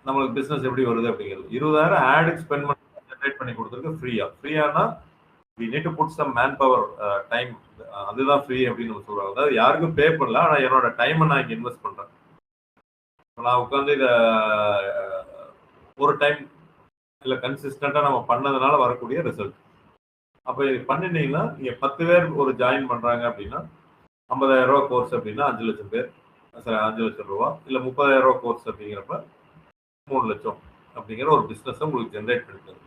நம்மளுக்கு பிசினஸ் எப்படி வருது அப்படிங்கிறது. 20,000 ஆடுக்கு ஸ்பெண்ட் பண்ணி ஜென்ரேட் பண்ணி கொடுத்துருக்கு ஃப்ரீனா we need to put some manpower time. அதுதான் ஃப்ரீ அப்படின்னு நம்ம சொல்றாங்க. அதாவது யாருக்கும் பே பண்ணல, ஆனா என்னோட டைமை நான் இங்க இன்வெஸ்ட் பண்றேன். நான் உட்காந்து இதை ஒரு டைம் இல்லை கன்சிஸ்டண்டா நம்ம பண்ணதுனால வரக்கூடிய ரிசல்ட். அப்போ இது பண்ணினீங்கன்னா நீங்க 10 பேர் ஒரு ஜாயின் பண்றாங்க அப்படின்னா 50,000 ரூபாய் கோர்ஸ் அப்படின்னா 5 லட்சம் பேர், சார் 5 லட்சம் ரூபா இல்லை 30,000 ரூபா கோர்ஸ் அப்படிங்கிறப்ப 3 லட்சம் அப்படிங்கிற ஒரு பிஸ்னஸை உங்களுக்கு ஜென்ரேட் பண்ணிக்கிறது.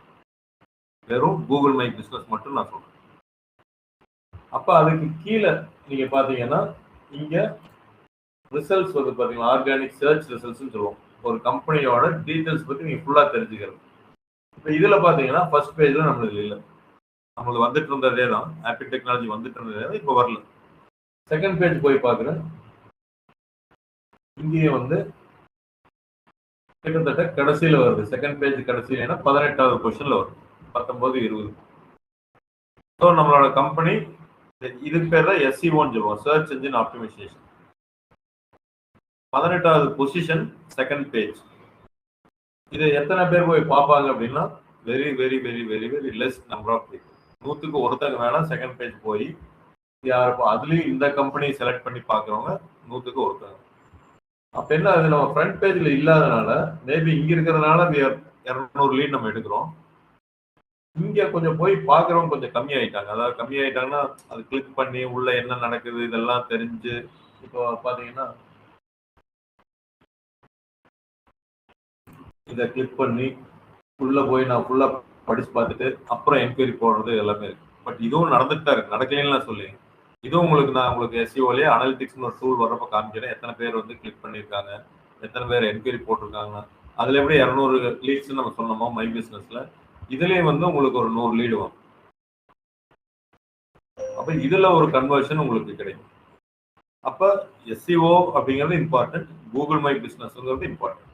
வெறும் கூகுள் மை பிஸ்னஸ் மட்டும் நான் சொல்றேன். அப்போ அதுக்கு கீழே நீங்க பாத்தீங்கன்னா இங்க ரிசல்ட்ஸ் வந்து பாத்தீங்கன்னா ஆர்கானிக் சர்ச் ரிசல்ட்ஸ்னு சொல்லுவோம். ஒரு கம்பெனியோட டீட்டெயில்ஸ் பத்தி நீங்க ஃபுல்லா தெரிஞ்சுக்கிறது. இப்போ இதுல பாத்தீங்கன்னா ஃபர்ஸ்ட் பேஜ்ல நம்மளுக்கு இல்லை, நம்மளுக்கு வந்துட்டு இருந்ததே தான், ஆப்பிள் டெக்னாலஜி வந்துட்டு இருந்ததே தான், இப்போ வரல. செகண்ட் பேஜ் போய் பாக்குறேன், இங்கேயே வந்து கிட்டத்தட்ட கடைசியில வருது. செகண்ட் பேஜ் கடைசியில 18வது பொசிஷன்ல வருது, 19, 20. ஸோ நம்மளோட கம்பெனி இதுக்கு பேர் தான் SEOன்னு சொல்லுவோம், சர்ச் என்ஜின் ஆப்டிமைசேஷன். 18வது பொசிஷன் செகண்ட் பேஜ். இது எத்தனை பேர் போய் பார்ப்பாங்க அப்படின்னா very very very very very less number of people. 100க்கு ஒருத்தங்க வேணா செகண்ட் பேஜ் போய் யாருப்போ அதுலயும் இந்த கம்பெனி செலக்ட் பண்ணி பார்க்குறவங்க 100க்கு ஒருத்தங்க. அப்ப என்ன, அது நம்ம ஃப்ரண்ட் பேஜ்ல இல்லாதனால மேபி இங்க இருக்கிறதுனால 200 லீட் நம்ம எடுக்கிறோம். இங்க கொஞ்சம் போய் பாக்குறவங்க கொஞ்சம் கம்மியாயிட்டாங்க. அதாவது கம்மியாயிட்டாங்கன்னா அது கிளிக் பண்ணி உள்ள என்ன நடக்குது இதெல்லாம் தெரிஞ்சு, இப்போ பாத்தீங்கன்னா இதை கிளிக் பண்ணி உள்ள போய் நான் ஃபுல்லா படிச்சு பார்த்துட்டு அப்புறம் என்கொயரி போடுறது எல்லாமே இருக்கு. பட் இதுவும் நடந்துட்டு தான் இருக்கு, நடக்கலன்னு சொல்லி இதுவும் உங்களுக்கு நான் உங்களுக்கு SEOலயே அனலிட்டிக்ஸ்னு ஒரு டூல் வர்றப்ப காமிக்கிறேன். எத்தனை பேர் வந்து கிளிக் பண்ணியிருக்காங்க, எத்தனை பேர் என்கொயரி போட்டிருக்காங்க. அதுல எப்படி 200 லீட்ஸ் நம்ம சொன்னோமோ மை பிசினஸ்ல, இதுலயும் வந்து உங்களுக்கு ஒரு 100 லீடு வரும். அப்ப இதுல ஒரு கன்வர்ஷன் உங்களுக்கு கிடைக்கும். அப்ப SEO அப்படிங்கிறது இம்பார்ட்டன்ட், கூகுள் மை பிசினஸ்ங்கிறது இம்பார்ட்டன்ட்.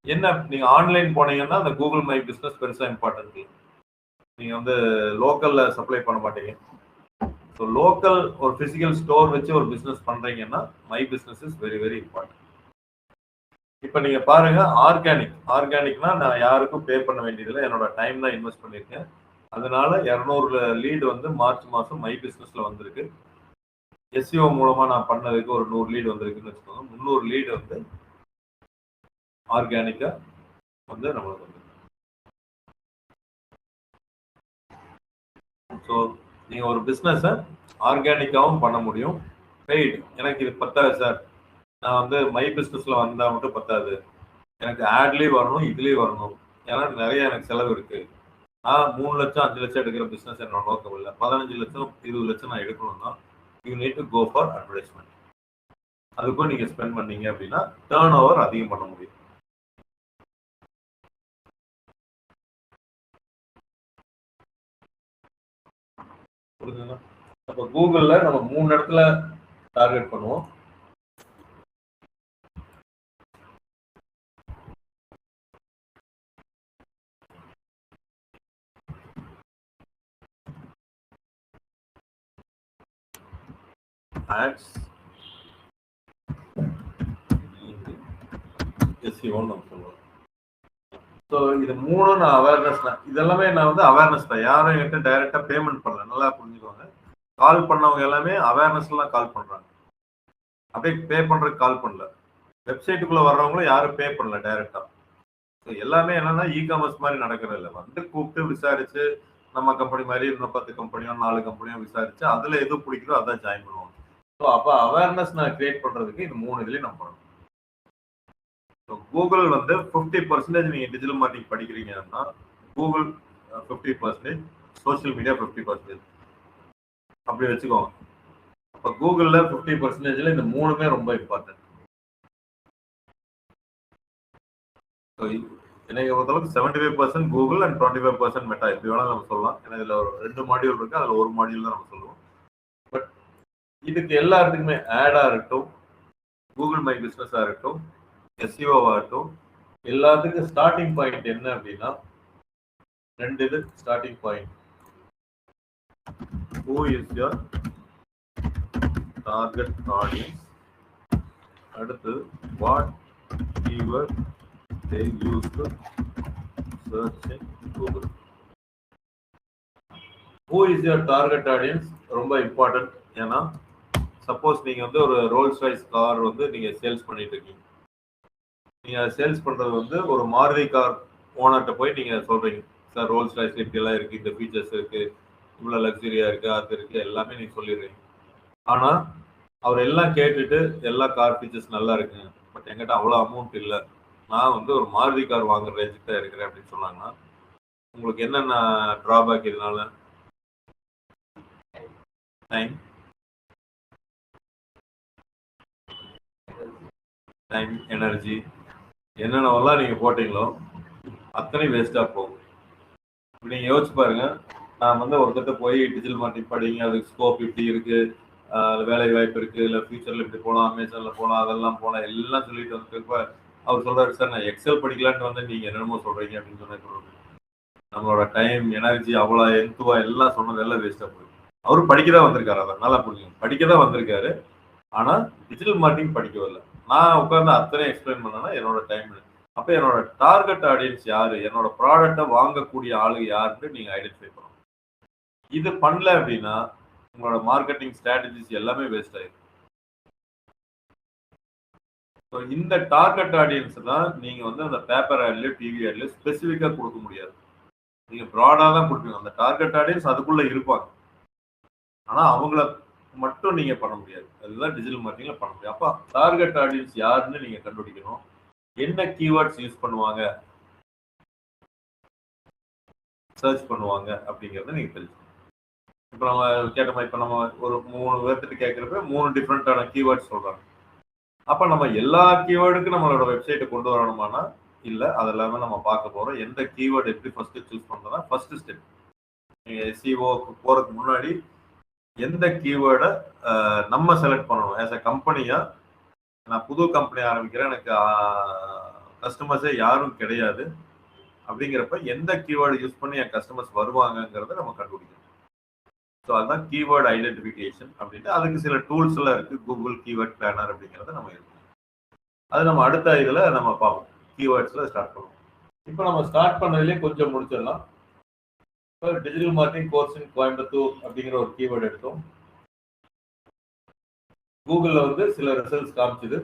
என்ன, நீங்க ஆன்லைன் போனீங்கன்னா அந்த கூகுள் மை பிசினஸ் பெருசா இம்பார்ட்டன்ட். நீங்க வந்து லோக்கல்ல சப்ளை பண்ண மாட்டீங்க. ஸோ லோக்கல் ஒரு பிசிக்கல் ஸ்டோர் வச்சு ஒரு பிசினஸ் பண்றீங்கன்னா my business is very very important. இப்போ நீங்க பாருங்க, ஆர்கானிக்னா நான் யாருக்கும் பே பண்ண வேண்டியதில்லை, என்னோட டைம் தான் இன்வெஸ்ட் பண்ணியிருக்கேன். அதனால 200 லீடு வந்து மார்ச் மாசம் மை பிசினஸ்ல வந்திருக்கு. SEO மூலமா நான் பண்ணதுக்கு ஒரு 100 லீடு வந்திருக்குன்னு வச்சுக்கோங்க. 300 லீடு வந்து ஆர்கானிக்கா வந்து நம்மளுக்கு வந்து. ஸோ நீங்க ஒரு பிஸ்னஸை ஆர்கானிக்காவும் பண்ண முடியும், பெய்டு. எனக்கு இது பத்தாது சார், நான் வந்து மை பிஸ்னஸ்ல வந்தா மட்டும் பத்தாது, எனக்கு ஆட்லயும் வரணும் இதுலயும் வரணும், ஏன்னா நிறைய எனக்கு செலவு இருக்கு. நான் 3 லட்சம் 5 லட்சம் எடுக்கிற பிஸ்னஸ் என்னோட நோக்கம் இல்லை, 15 லட்சம் 20 லட்சம் நான் எடுக்கணும்னா you need to go for advertisement. அதுக்கும் நீங்க ஸ்பெண்ட் பண்ணீங்க அப்படின்னா டர்ன் ஓவர் அதிகம் பண்ண முடியும். அப்ப கூகுள்ல நம்ம 3 இடத்துல டார்கெட் பண்ணுவோம். ஆட்ஸ், SEO நம்ம சொல்லுவோம். ஸோ இது 3 நான் அவேர்னஸ் தான், இதெல்லாமே நான் வந்து அவேர்னஸ் தான். யாரும் என்கிட்ட டைரக்டா பேமெண்ட் பண்ணல, நல்லா புரிஞ்சுக்கோங்க. கால் பண்ணவங்க எல்லாமே அவேர்னஸ்லாம் கால் பண்றாங்க, அப்படியே பே பண்றதுக்கு கால் பண்ணல. வெப்சைட்டுக்குள்ள வர்றவங்களும் யாரும் பே பண்ணல டைரக்டா. ஸோ எல்லாமே என்னன்னா காமர்ஸ் மாதிரி நடக்கிறது இல்லை, வந்து கூப்பிட்டு விசாரிச்சு நம்ம கம்பெனி மாதிரி இன்னும் 10 கம்பெனியோ 4 கம்பெனியோ விசாரிச்சு அதுல எது பிடிக்குதோ அதான் ஜாயின் பண்ணுவாங்க. ஸோ அப்போ அவேர்னஸ் நான் கிரியேட் பண்றதுக்கு இந்த 3 இதுலயும் நம்ம பண்ணணும். கூகுள் வந்து 50% நீங்க டிஜிட்டல் மார்க்கெட்டிங் படிக்கிறீங்கன்னா கூகுள் 50%, சோசியல் மீடியா 50%, அப்படி வச்சுக்கோங்க. அப்ப கூகுள்ல 50%ல இந்த 3மே ரொம்ப இம்பார்ட்டன்ட். எனக்கு பொறுத்தளவுக்கு 75% கூகுள் அண்ட் 25% மெட்டா, எப்படி வேணாலும் நம்ம சொல்லலாம். ஏன்னா இதுல ஒரு 2 மாடியூல் இருக்கு, அதுல ஒரு மாடியூல் தான் நம்ம சொல்லுவோம். பட் இதுக்கு எல்லாத்துக்குமே ஆடா இருக்கட்டும், கூகுள் மை பிசினஸா இருக்கட்டும், SEO ஆகட்டும், எல்லாத்துக்கும் ஸ்டார்டிங் பாயிண்ட் என்ன அப்படின்னா 2 இது starting point. Who is your target audience? அடுத்து what keyword they use to search in Google. Who is your target audience ரொம்ப இம்பார்ட்டன்ட். ஏன்னா சப்போஸ் நீங்க வந்து ஒரு ரோல்ஸ் ராய்ஸ் கார் வந்து நீங்க சேல்ஸ் பண்ணிட்டு இருக்கீங்க, நீங்க சேல்ஸ் பண்றது வந்து ஒரு மாருதி கார் ஓனர்கிட்ட போய் நீங்க சொல்றீங்க, சார் ரோல்ஸ் ராய்ஸ் இப்படி எல்லாம் இருக்கு, இந்த ஃபீச்சர்ஸ் இருக்கு, இவ்வளவு லக்ஸரியா இருக்கு, அது இருக்கு, எல்லாமே நீங்க சொல்லிடுறீங்க. ஆனா அவர் எல்லாம் கேட்டுட்டு எல்லா கார் ஃபீச்சர்ஸ் நல்லா இருக்கு, பட் என்கிட்ட அவ்வளோ அமௌண்ட் இல்லை, நான் வந்து ஒரு மாருதி கார் வாங்குற ரேஞ்சுக்கு தான் இருக்கிறேன் அப்படின்னு சொன்னாங்கன்னா உங்களுக்கு என்னென்ன ட்ராபேக் இதனால? டைம், எனர்ஜி, என்னென்னவெல்லாம் நீங்கள் போட்டீங்களோ அத்தனை வேஸ்ட்டாக போகும். இப்போ நீங்கள் யோசிச்சு பாருங்க, நான் வந்து ஒருத்தட்ட போய் டிஜிட்டல் மார்க்கெட்டிங் படிங்க, அதுக்கு ஸ்கோப் இப்படி இருக்கு, வேலை வாய்ப்பு இருக்கு, இல்லை ஃபியூச்சரில் இப்படி போகலாம், அமேசானில் போகலாம், அதெல்லாம் போகலாம் எல்லாம் சொல்லிட்டு வந்துருப்ப அவர் சொல்றாரு, சார் நான் எக்ஸல் படிக்கலான்ட்டு வந்து நீங்கள் என்னென்னமோ சொல்றீங்க அப்படின்னு சொன்ன நம்மளோட டைம், எனர்ஜி, அவ்வளோ எந்துவா எல்லாம் சொன்னது எல்லாம் வேஸ்ட்டாக போயிடும். அவரும் படிக்க தான் வந்திருக்காரு, அதை நல்லா புரிஞ்சுங்க, படிக்க தான் வந்திருக்காரு, ஆனால் டிஜிட்டல் மார்க்கெட்டிங் படிக்க வரல. நான் உட்காந்து அத்தனை எக்ஸ்பிளைன் பண்ணேன்னா என்னோட டைம். அப்போ என்னோட டார்கெட் ஆடியன்ஸ் யாரு, என்னோட ப்ராடக்டை வாங்கக்கூடிய ஆளு யாருன்னு நீங்க ஐடென்டிஃபை பண்ணணும். இது பண்ணல அப்படின்னா உங்களோட மார்க்கெட்டிங் ஸ்ட்ராட்டஜிஸ் எல்லாமே வேஸ்ட் ஆயிடும். இந்த டார்கெட் ஆடியன்ஸ் தான் நீங்க வந்து அந்த பேப்பர் ஆட்லயோ டிவி ஆட்லயோ ஸ்பெசிஃபிக்கா கொடுக்க முடியாது. நீங்க ப்ராடா தான் கொடுப்பீங்க. அந்த டார்கெட் ஆடியன்ஸ் அதுக்குள்ள இருப்பாங்க, ஆனா அவங்கள மட்டும் நீங்க பண்ண முடியாது. அதுதான் டிஜிட்டல் மார்க்கெட்டிங்ல பண்ண முடியும். அப்ப டார்கெட் ஆடியன்ஸ் யாருன்னு நீங்க கண்டுபிடிக்கணும், என்ன கீவேர்ட்ஸ் யூஸ் பண்ணுவாங்க, சர்ச் பண்ணுவாங்க அப்படிங்கிறத நீங்க தெரிஞ்சுக்கணும். இப்போ நம்ம கேட்ட மாதிரி இப்போ நம்ம ஒரு 3 பேர்த்துட்டு கேட்குறப்ப 3 டிஃப்ரெண்ட்டான கீவேர்ட்ஸ் சொல்றாங்க. அப்போ நம்ம எல்லா கீவேர்டுக்கும் நம்மளோட வெப்சைட்டை கொண்டு வரணுமானா இல்லை, அது எல்லாமே நம்ம பார்க்க போகிறோம். எந்த கீவேர்டு எப்படி ஃபர்ஸ்ட் சூஸ் பண்ணுறதா ஃபர்ஸ்ட் ஸ்டெப். நீங்கள் எஸ்இஓக்கு போகிறதுக்கு முன்னாடி எந்த கீவேர்டை நம்ம செலக்ட் பண்ணணும். ஆஸ் அ கம்பெனியா, நான் புது கம்பெனி ஆரம்பிக்கிறேன், எனக்கு கஸ்டமர்ஸே யாரும் கிடையாது அப்படிங்கிறப்ப எந்த கீவேர்டு யூஸ் பண்ணி என் கஸ்டமர்ஸ் வருவாங்கங்கிறத நம்ம கண்டுபிடிக்கணும். ஸோ அதுதான் கீவேர்டு ஐடென்டிஃபிகேஷன் அப்படின்ட்டு. அதுக்கு சில டூல்ஸ் எல்லாம் இருக்கு, கூகுள் கீவேர்ட் பிளானர் அப்படிங்கிறத நம்ம இருக்கும். அது நம்ம அடுத்த இதில் நம்ம பார்ப்போம், கீவேர்ட்ஸில் ஸ்டார்ட் பண்ணுவோம். இப்போ நம்ம ஸ்டார்ட் பண்ணதுலேயே கொஞ்சம் முடிச்சிடலாம். இப்போ digital marketing course in Coimbatore அப்படிங்கிற ஒரு கீவேர்டு எடுத்தோம். கூகுளில் வந்து சில ரிசல்ட்ஸ் காமிச்சுது.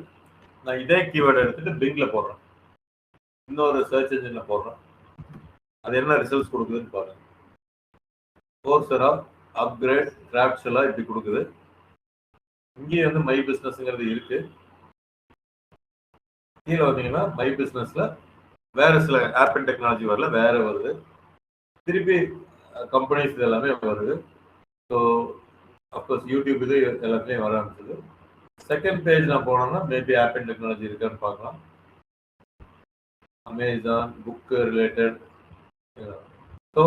நான் இதே கீவேர்டு எடுத்துட்டு பிங்ல போடுறேன், இன்னொரு சர்ச் என்ஜின்ல போடுறேன், அது என்ன ரிசல்ட்ஸ் கொடுக்குதுன்னு பாருங்க. கோர்சரா, அப்கிரேட், கிராஃப்ட்ஸ் எல்லாம் இப்படி கொடுக்குது. இங்கேயே வந்து மை பிஸ்னஸ்ங்கிறது இருக்கு. கீழே வந்தீங்கன்னா மை பிஸ்னஸ்ல வேற சில ஆப் அண்ட் டெக்னாலஜி வரல, வேற வருது. திருப்பி கம்பெனிஸ் இது எல்லாமே வருது. ஸோ அப்கோர்ஸ் யூடியூப் இது எல்லாத்துலேயும் வர ஆரம்பிச்சது. செகண்ட் பேஜ் நான் போனோம்னா மேபி ஆப் அண்ட் டெக்னாலஜி இருக்கான்னு பார்க்கலாம். Amazon, book related. ஸோ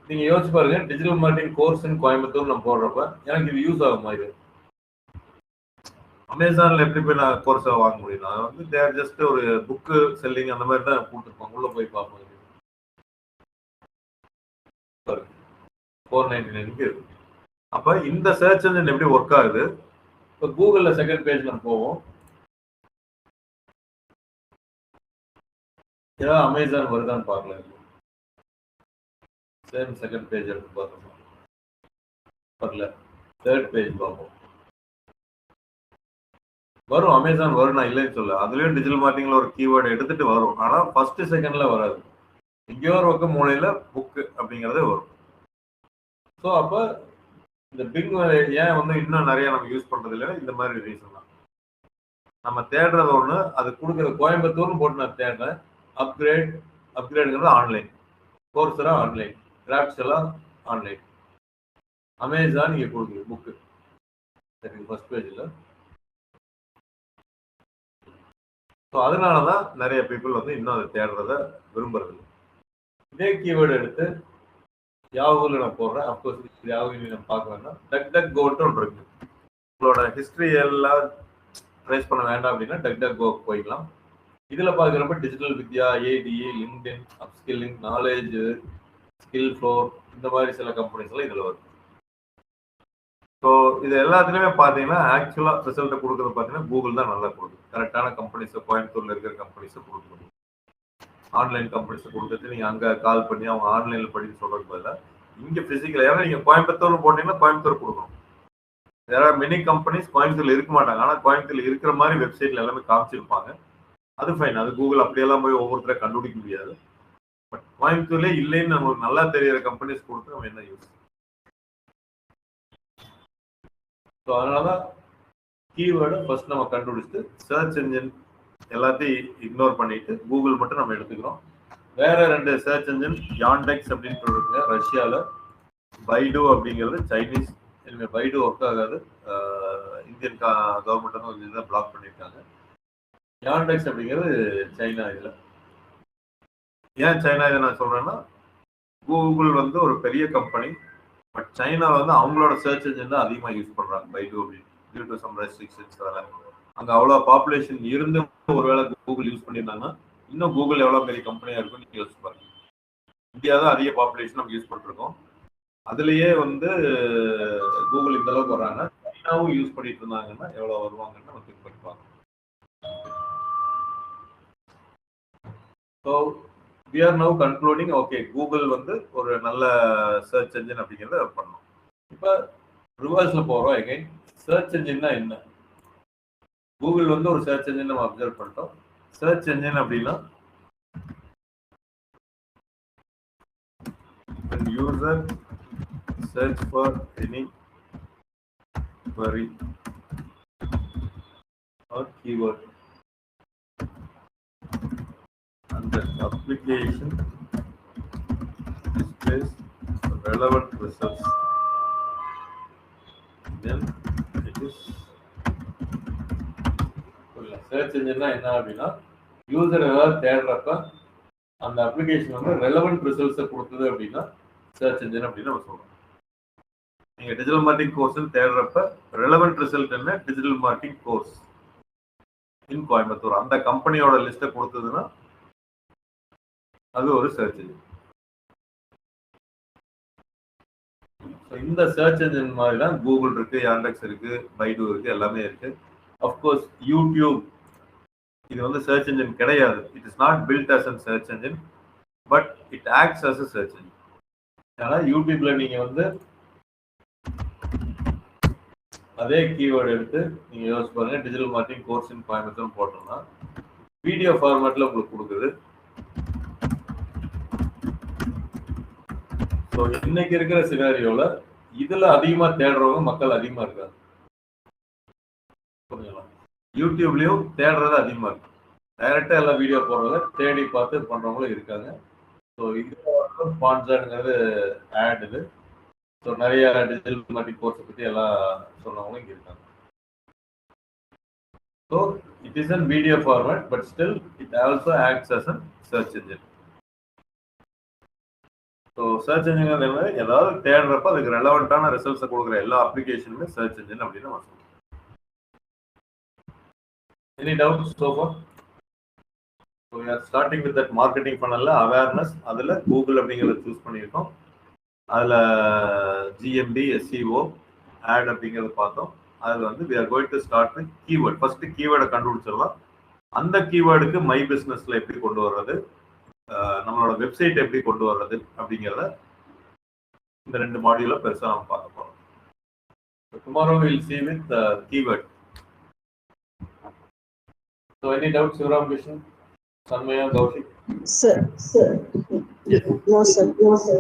நீங்கள் யோசிச்சு பாருங்க, digital marketing course in Coimbatore நம்ம போடுறப்ப எனக்கு இது யூஸ் ஆகுமா? இது அமேசானில் எப்படி போய் நான் கோர்ஸை வாங்க முடியும்? நான் வந்து தேர் ஜஸ்ட் ஒரு புக்கு செல்லிங் அந்த மாதிரி தான் கொடுத்துருப்பாங்க, உள்ள போய் பார்ப்போம். 499 இருக்கு. அப்போ இந்த சர்ச் என்ஜின் எப்படி ஒர்க் ஆகுது? இப்போ கூகுளில் செகண்ட் பேஜ் நம்ம போவோம், ஏதாவது அமேசான் வருதான்னு பார்க்கலாம். சேம் செகண்ட் பேஜ் எடுத்து பார்த்தோம், வரல. தேர்ட் பேஜ் பார்ப்போம், வரும். அமேசான் வரும், நான் இல்லைன்னு சொல்ல. அதுலேயும் டிஜிட்டல் மார்க்கெட்டிங்ல ஒரு கீவேர்டு எடுத்துட்டு வரும், ஆனால் ஃபர்ஸ்ட் செகண்ட்ல வராது. எங்கேயோ ஒரு பக்கம் மூலையில புக்கு அப்படிங்கிறதே வரும். ஸோ அப்போ இந்த பிங் ஏன் வந்து இன்னும் நிறைய நம்ம யூஸ் பண்றது இல்லைன்னா இந்த மாதிரி ரீசன் தான். நம்ம தேடுறது ஒன்று, அது கொடுக்குற கோயம்புத்தூர்னு போட்டு நான் தேடுறேன். அப்கிரேடுங்கிறது ஆன்லைன், கோர்ஸரா ஆன்லைன், கிராஃப்ட்ஸ் எல்லாம் ஆன்லைன். அமேசான் இங்கே கொடுக்குது புக்கு, சரி ஃபர்ஸ்ட் பேஜில். ஸோ அதனால தான் நிறைய பீப்புள் வந்து இன்னும் அதை தேடுறத விரும்புறது. இதே கீவேர்டு எடுத்து யாகுல நான் போடுறேன். அப்கோர்ஸ் யாகு நம்ம பார்க்க வேண்டாம். டக் டக் கோன்ட்டு ஒன்று இருக்கு. உங்களோட ஹிஸ்ட்ரி எல்லாம் ட்ரேஸ் பண்ண வேண்டாம் அப்படின்னா டக் டக் கோ போய்க்கலாம். இதில் பார்க்குறப்ப digital Vidya, ADA, LinkedIn, upskilling, knowledge, skill floor, இந்த மாதிரி சில கம்பெனிஸ் எல்லாம் இதில் வருது. ஸோ இது எல்லாத்துலேயுமே பார்த்தீங்கன்னா ஆக்சுவலாக ரிசல்ட்டை கொடுக்குறது பார்த்தீங்கன்னா கூகுள் தான் நல்லா கொடுக்குது. கரெக்டான கம்பெனிஸை, கோயம்புத்தூரில் இருக்கிற கம்பெனிஸை கொடுக்குறது. ஆன்லைன் கம்பெனிஸை கொடுத்துட்டு நீங்கள் அங்கே கால் பண்ணி அவங்க ஆன்லைனில் படிக்க சொல்கிறது பதிலாக இங்கே ஃபிசிக்கல், ஏன்னா நீங்கள் கோயம்புத்தூர் போட்டிங்கன்னா கோயம்புத்தூர் கொடுக்கணும். யாராவது மெனி கம்பெனிஸ் கோயம்புத்தூர்ல இருக்க மாட்டாங்க, ஆனால் கோயம்புத்தூர்ல இருக்கிற மாதிரி வெப்சைட்ல எல்லாமே காமிச்சிருப்பாங்க. அது ஃபைன், அது கூகுள் அப்படியெல்லாம் போய் ஒவ்வொருத்தரை கண்டுபிடிக்க முடியாது. பட் கோயம்புத்தூர்லேயே இல்லைன்னு நம்மளுக்கு நல்லா தெரியிற கம்பெனிஸ் கொடுத்து நம்ம என்ன யூஸ்? ஸோ அதனால கீவேர்டை ஃபர்ஸ்ட் நம்ம கண்டுபிடிச்சிட்டு சர்ச் என்ஜின் எல்லாத்தையும் இக்னோர் பண்ணிட்டு கூகுள் மட்டும் நம்ம எடுத்துக்கிறோம். வேற 2 சர்ச் என்ஜின் யாண்டெக்ஸ் அப்படின்னு சொல்றாங்க ரஷ்யாவில், பைடு அப்படிங்கிறது சைனீஸ். இனிமேல் பைடு ஒர்க் ஆகாது, இந்தியன் கவர்மெண்ட் வந்து ஒரு இதை பிளாக் பண்ணியிருக்காங்க. யாண்டெக்ஸ் அப்படிங்கிறது சைனா. இதில் ஏன் சைனா இதை நான் சொல்றேன்னா, கூகுள் வந்து ஒரு பெரிய கம்பெனி, பட் சைனா வந்து அவங்களோட சர்ச் என்ஜின் தான் அதிகமாக யூஸ் பண்றாங்க பைடு அப்படின்னு, டியூ டு சம் ரெஸ்ட்ரிக்ஷன்ஸ். அதெல்லாம் அங்கே அவ்வளோ பாப்புலேஷன் இருந்து ஒருவேளை கூகுள் யூஸ் பண்ணியிருந்தாங்கன்னா இன்னும் கூகுள் எவ்வளோ பெரிய கம்பெனியாக இருக்கும்னு நீங்கள் யோசிச்சு பாருங்க. இந்தியா தான் அதிக பாப்புலேஷன் நம்ம யூஸ் பண்ணிருக்கோம். அதுலேயே வந்து கூகுள் இந்த அளவுக்கு வர்றாங்க, சைனாவும் யூஸ் பண்ணிட்டு இருந்தாங்கன்னா எவ்வளோ வருவாங்கன்னு நம்ம திங்க் பண்ணி பார்க்கணும். So we are now concluding, okay, Google வந்து ஒரு நல்ல சர்ச் என்ஜின் அப்படிங்கிறத பண்ணோம். இப்போ ரிவர்ஸ்ல போறோம். அகைன் சர்ச் என்ஜின்னா என்ன? கூகுள் வந்து ஒரு சர்ச் என்ஜின் நம்ம அப்சர்வ் பண்ணிட்டோம். சர்ச் என்ஜின் அப்படின்னா when user search for any query or keyword and the application displays relevant results, then it is search என்ஜின்னா என்ன அப்படின்னா, யூசர் ஏதாவது தேடுறப்ப அந்த அப்ளிகேஷன் வந்து ரெலவெண்ட் ரிசல்ட்ஸை கொடுத்தது அப்படின்னா சர்ச் என்ஜின் அப்படின்னு நம்ம சொல்றோம். நீங்க டிஜிட்டல் மார்க்கெட்டிங் கோர்ஸ் தேடுறப்ப ரெலவெண்ட் ரிசல்ட் என்ன, digital marketing course in Coimbatore அந்த கம்பெனியோட லிஸ்ட்டை கொடுத்ததுன்னா அது ஒரு சர்ச் என்ஜின். இந்த சர்ச் என்ஜின் மாதிரி தான் கூகுள் இருக்கு, யாண்டெக்ஸ் இருக்கு, பைடு இருக்கு, எல்லாமே இருக்கு. அஃப்கோர்ஸ் யூடியூப் இது வந்து சர்ச் என்ஜின் கிடையாது. It is not built as an search engine, but it acts as a search engine. ஏன்னா யூடியூப்ல நீங்க வந்து அதே கீவேர்டு எடுத்து நீங்க யோசிச்சு பாருங்க, digital marketing course in Coimbatore போட்டோம்னா வீடியோ ஃபார்மேட்ல உங்களுக்கு கொடுக்குது. ஸோ இன்னைக்கு இருக்கிற சினாரியோல இதுல அதிகமா தேடுறவங்க மக்கள் அதிகமா இருக்காங்க. யூடியூப்லயும் தேடுறது அதிகமா இருக்கு. டைரக்டா எல்லாம் வீடியோ போடுறத தேடி பார்த்து பண்றவங்களும் இருக்காங்க. ஸோ இது ஸ்பான்சர்ங்கிறது ஆட் இது. ஸோ நிறைய டிஜிட்டல் மார்க்கெட்டிங் கோர்ஸை பத்தி எல்லாம் சொன்னவங்களும் இங்க இருக்காங்க. So it is an video format, but still it also acts as an search engine. So search engine ஏதாவது தேடுறப்ப அதுக்கு ரெலவெண்டான ரிசல்ட்ஸை கொடுக்குற எல்லா அப்ளிகேஷனுமே சர்ச் என்ஜின் அப்படின்னு நம்ம சொல்றோம். Any doubts so far? So we are starting with that marketing funnel awareness. அதுல Google அப்படிங்கறத சூஸ் பண்ணிருக்கோம். அதுல GMB, SEO, ad அப்படிங்கறத பார்த்தோம். அதுல வந்து we are going to start with keyword. First keyword கண்டுபிடிச்சிடலாம். அந்த கீவேர்டுக்கு மை பிசினஸ்ல எப்படி கொண்டு வர்றது, நம்மளோட வெப்சைட் எப்படி கொண்டு வர்றது அப்படிங்கறத இந்த 2 மாடியூல பெருசா நம்ம பார்க்க போறோம். So tomorrow we will see with keyword. So any doubts, Sivaram Krishnan, Sanmaya, Kaushik? Sir. Yes. No, sir.